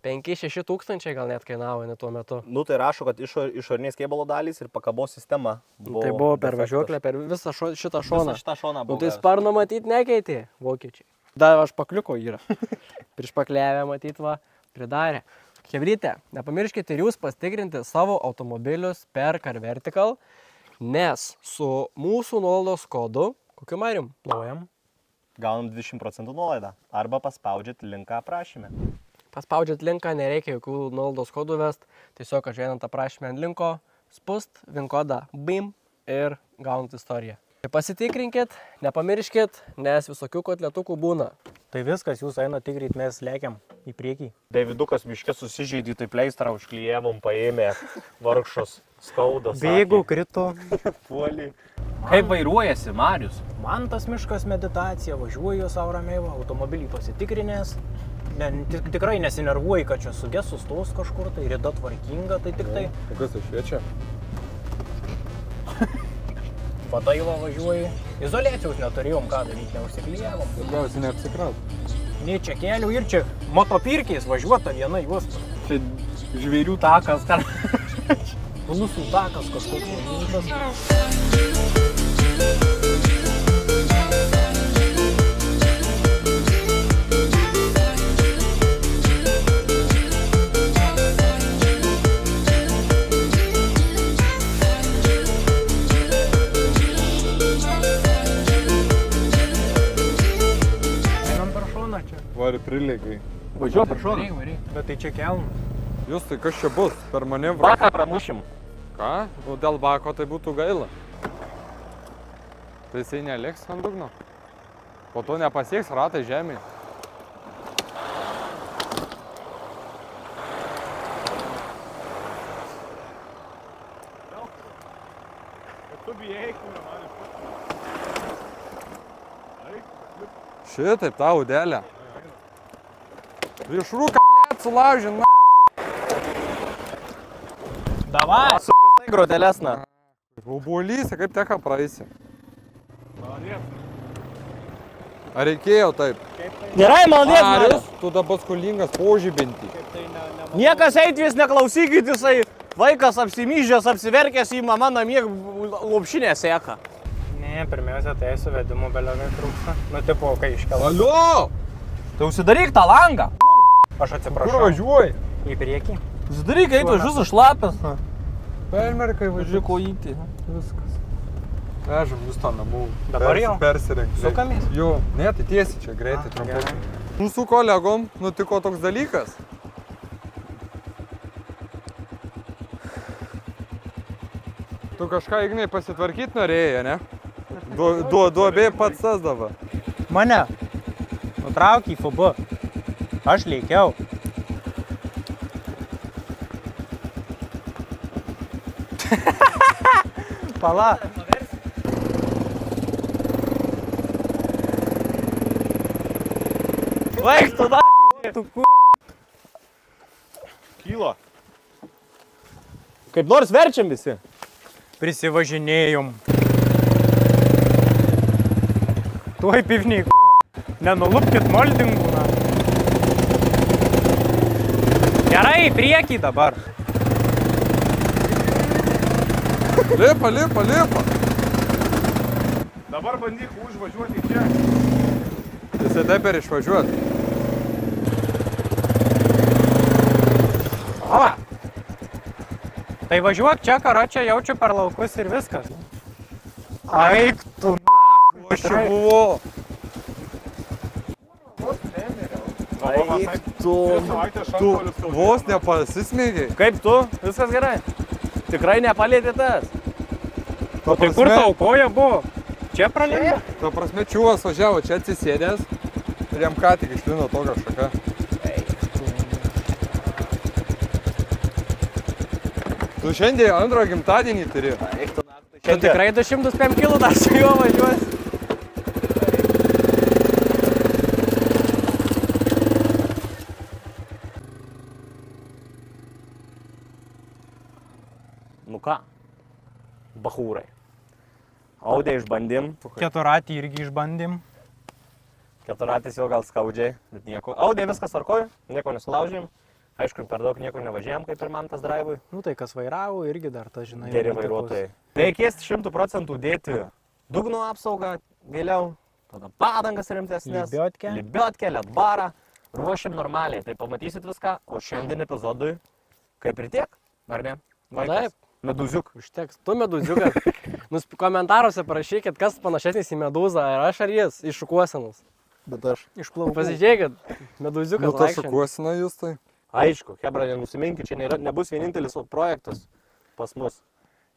[SPEAKER 5] 5-6 tūkstančiai gal net kainavo ne tuo metu.
[SPEAKER 1] Nu, tai rašo, kad išorinės kėbalo dalys ir pakabos sistema buvo.
[SPEAKER 5] Tai buvo per važiuoklę, per visą šitą šoną.
[SPEAKER 1] Visą šitą šoną buvo.
[SPEAKER 5] Nu, tai sparno matyt nekeitė vokiečiai. Dar aš pakliuko yra. Prišpakliavę matyt va, pridarė. Chebryte, nepamirškite ir jūs pastikrinti savo automobilius per Car Vertical, nes su mūsų nuolaidos kodu, kokiu marim?
[SPEAKER 4] Plojam.
[SPEAKER 1] Gaunam 20% nuolaidą. Arba paspaudžiat linką aprašyme.
[SPEAKER 5] Paspaudžiat linką, nereikia jokių nuolaidos kodų vest. Tiesiog atžiūrėjant aprašymę ant linko, spust, VIN kodą, BIM ir gaunat istoriją. Tai pasitikrinkit, nepamirškit, nes visokių kotletukų būna.
[SPEAKER 4] Tai viskas, jūs einat tikrit, mes lekiam į priekį.
[SPEAKER 1] Davidukas miške susižeidė, tai pleistrą užklijėmum, paėmė vargšos skaudas.
[SPEAKER 4] Bėgų, krito.
[SPEAKER 1] Puolį. Kaip vairuojasi, Marius?
[SPEAKER 4] Man tas miškas meditacija, važiuoju savo ramiai, automobilį pasitikrinęs. Tikrai nesinervuoju, kad čia suges sustos kažkur, tai rida tvarkinga, tai tik tai.
[SPEAKER 3] O kas tai šviečia?
[SPEAKER 4] Pataiva važiuoju. Izoliacijos neturėjom, ką daryti, neužsiklijavom.
[SPEAKER 3] Gausi neapsikraut.
[SPEAKER 4] Nei čia kelių ir čia motopirkiais važiuota viena juosta. Čia žvėrių takas, Mūsų takas kažkoks važiuotas.
[SPEAKER 3] Vari prilygai.
[SPEAKER 1] Važiuoju per šoną.
[SPEAKER 4] Bet tai čia kelna.
[SPEAKER 3] Jūs tai kas čia bus? Per manevrą?
[SPEAKER 1] Baką pramušim.
[SPEAKER 3] Ką? Nu, dėl bako tai būtų gaila. Tai jisai neliks ant dugno. Po to nepasieks ratai žemėje. Šitaip tau, Udelė. Prieš rūką, blėt, sulaužin, na.
[SPEAKER 4] Davai!
[SPEAKER 1] Supisai grotelesna.
[SPEAKER 3] Obuolys, kaip teka praeisi. Ar reikėjo taip?
[SPEAKER 1] Gerai, maldės,
[SPEAKER 3] Marius, tu dabar skolingas požybinti.
[SPEAKER 1] Niekas eitvis neklausykit, jisai vaikas apsimyžęs, apsiverkęs į mamą namie lopšinę seka.
[SPEAKER 4] Ne, pirmiausia, tai suvedimų beliogai trūksta. Nu, tipo, kai iškelas.
[SPEAKER 3] Alio!
[SPEAKER 1] Tai užsidaryk tą langą.
[SPEAKER 4] Aš atsiprašau.
[SPEAKER 3] Kur važiuoji?
[SPEAKER 4] Į priekį.
[SPEAKER 1] Užsidaryk, eitų, aš jūsų šlapęs.
[SPEAKER 3] Permerkai važiuoji.
[SPEAKER 1] Kojytį.
[SPEAKER 3] Viskas. Vežam jūs tą namų.
[SPEAKER 4] Dabar jau?
[SPEAKER 3] Persirink.
[SPEAKER 4] Sukamės?
[SPEAKER 3] Jo, ne, tai tiesi čia greitai, trumpai. Mūsų kolegom nutiko toks dalykas. Tu kažką, Ignai, pasitvarkyt norėjai, ne? Duobė pats tas dabar.
[SPEAKER 4] Mane nutrauk į FB. Aš lėkiau. Pala.
[SPEAKER 1] Vaik, tu da, tu Kylo. Kaip nors verčiam visi.
[SPEAKER 4] Prisivažinėjom. Tuoj pivniai, nenulupkit moldingų, na. Gerai, į priekį dabar.
[SPEAKER 3] Lipa, lipa, lipa.
[SPEAKER 2] Dabar bandyk užvažiuoti čia.
[SPEAKER 3] Jisai taip ir išvažiuoti.
[SPEAKER 4] O! Tai važiuok čia, karočią, jaučiu per laukus ir viskas. Aik tu,
[SPEAKER 3] O aš čia buvau.
[SPEAKER 1] Eik tu.
[SPEAKER 3] Tu vos nepasismėgiai.
[SPEAKER 1] Kaip tu? Viskas gerai? Tikrai nepalėtė tas?
[SPEAKER 3] Ta
[SPEAKER 4] tai kur tau koja buvo? Čia pralėjo?
[SPEAKER 3] Ta prasme, čiūvas važiavo čia atsisėdęs ir jam ką tik išlino tokia šaka. Tu šiandien antrą gimtadienį turi.
[SPEAKER 4] Tu tikrai 205 kg dar su juo važiuosi?
[SPEAKER 1] Nu ką? Bachūrai. Audė išbandėm.
[SPEAKER 4] Keturatį irgi išbandėm.
[SPEAKER 1] Keturatės jau gal skaudžiai, bet nieko. Audė viskas tvarkoj, nieko nesulaužėm. Aišku, per daug nieko nevažiavėm, kaip ir man tas draivui.
[SPEAKER 4] Nu tai kas vairavo, irgi dar ta, žinai.
[SPEAKER 1] Geri vairuotojai. Reikės 100% dėti dugno apsaugą vėliau, tada padangas rimtesnės. Libiotkę, ledbarą. Ruošiam normaliai, tai pamatysit viską, o šiandien epizodui kaip ir tiek, ar ne?
[SPEAKER 5] Taip.
[SPEAKER 1] Meduziuk.
[SPEAKER 5] Užteks. Tu meduziukas. Komentaruose parašykit, kas panašesnis į medūzą, ar aš, ar jis, iš šukuosenos.
[SPEAKER 1] Bet aš.
[SPEAKER 4] Išplaukau.
[SPEAKER 5] Pasižiūrėkit, meduziukas
[SPEAKER 3] Nu, ta
[SPEAKER 5] vaikščiam.
[SPEAKER 3] šukuosina jūs tai.
[SPEAKER 1] Aišku, hebra, nenusiminkit, čia nebus vienintelis projektas pas mus.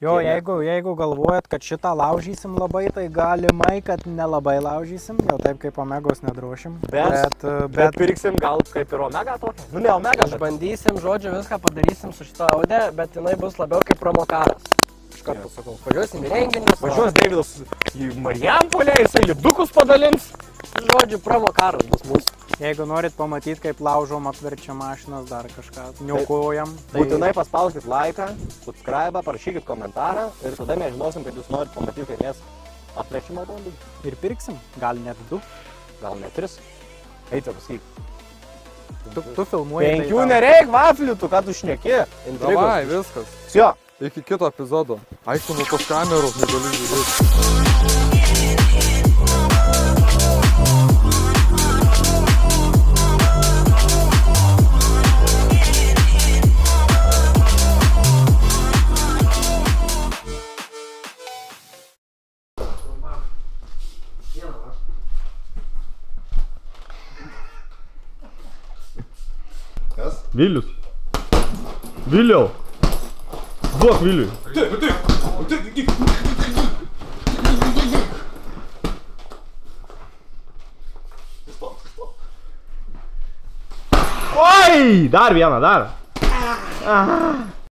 [SPEAKER 4] Jo, jeigu galvojat, kad šitą laužysim labai, tai galimai, kad nelabai laužysim, jau taip kaip Omegos nedrošim.
[SPEAKER 1] Bet pirksim gal kaip ir Omega tokia. Nu ne Omega, bet
[SPEAKER 5] Išbandysim, žodžiu, viską padarysim su šitą Audė, bet jinai bus labiau kaip promokaras. Iš karto sakau, važiuosim į renginius.
[SPEAKER 1] važiuos Deividas į Marijampolę, jisai lidukus padalins.
[SPEAKER 5] Žodžiu, promokaras bus mūsų.
[SPEAKER 4] Jeigu norit pamatyti, kaip laužom, apverčia mašinas, dar kažką niaukojam.
[SPEAKER 1] Būtinai paspauskit laiką, subscribe, parašykit komentarą ir tada mes žinosim, kad jūs norit pamatyti, kaip mes apverčiam automobilį.
[SPEAKER 4] Ir pirksim, gal net 2.
[SPEAKER 1] Gal net 3. Eite pasakyk.
[SPEAKER 4] Tu filmuoji.
[SPEAKER 1] 5 nereik vaflių, tu ką tu šneki.
[SPEAKER 3] Davai, viskas.
[SPEAKER 1] Sio.
[SPEAKER 3] Iki kito epizodo. Aišku, nuo tos kameros negaliu žiūrėti.
[SPEAKER 8] Vilius. Viliau. Duok Viliui. Oi! Dar vieną, dar.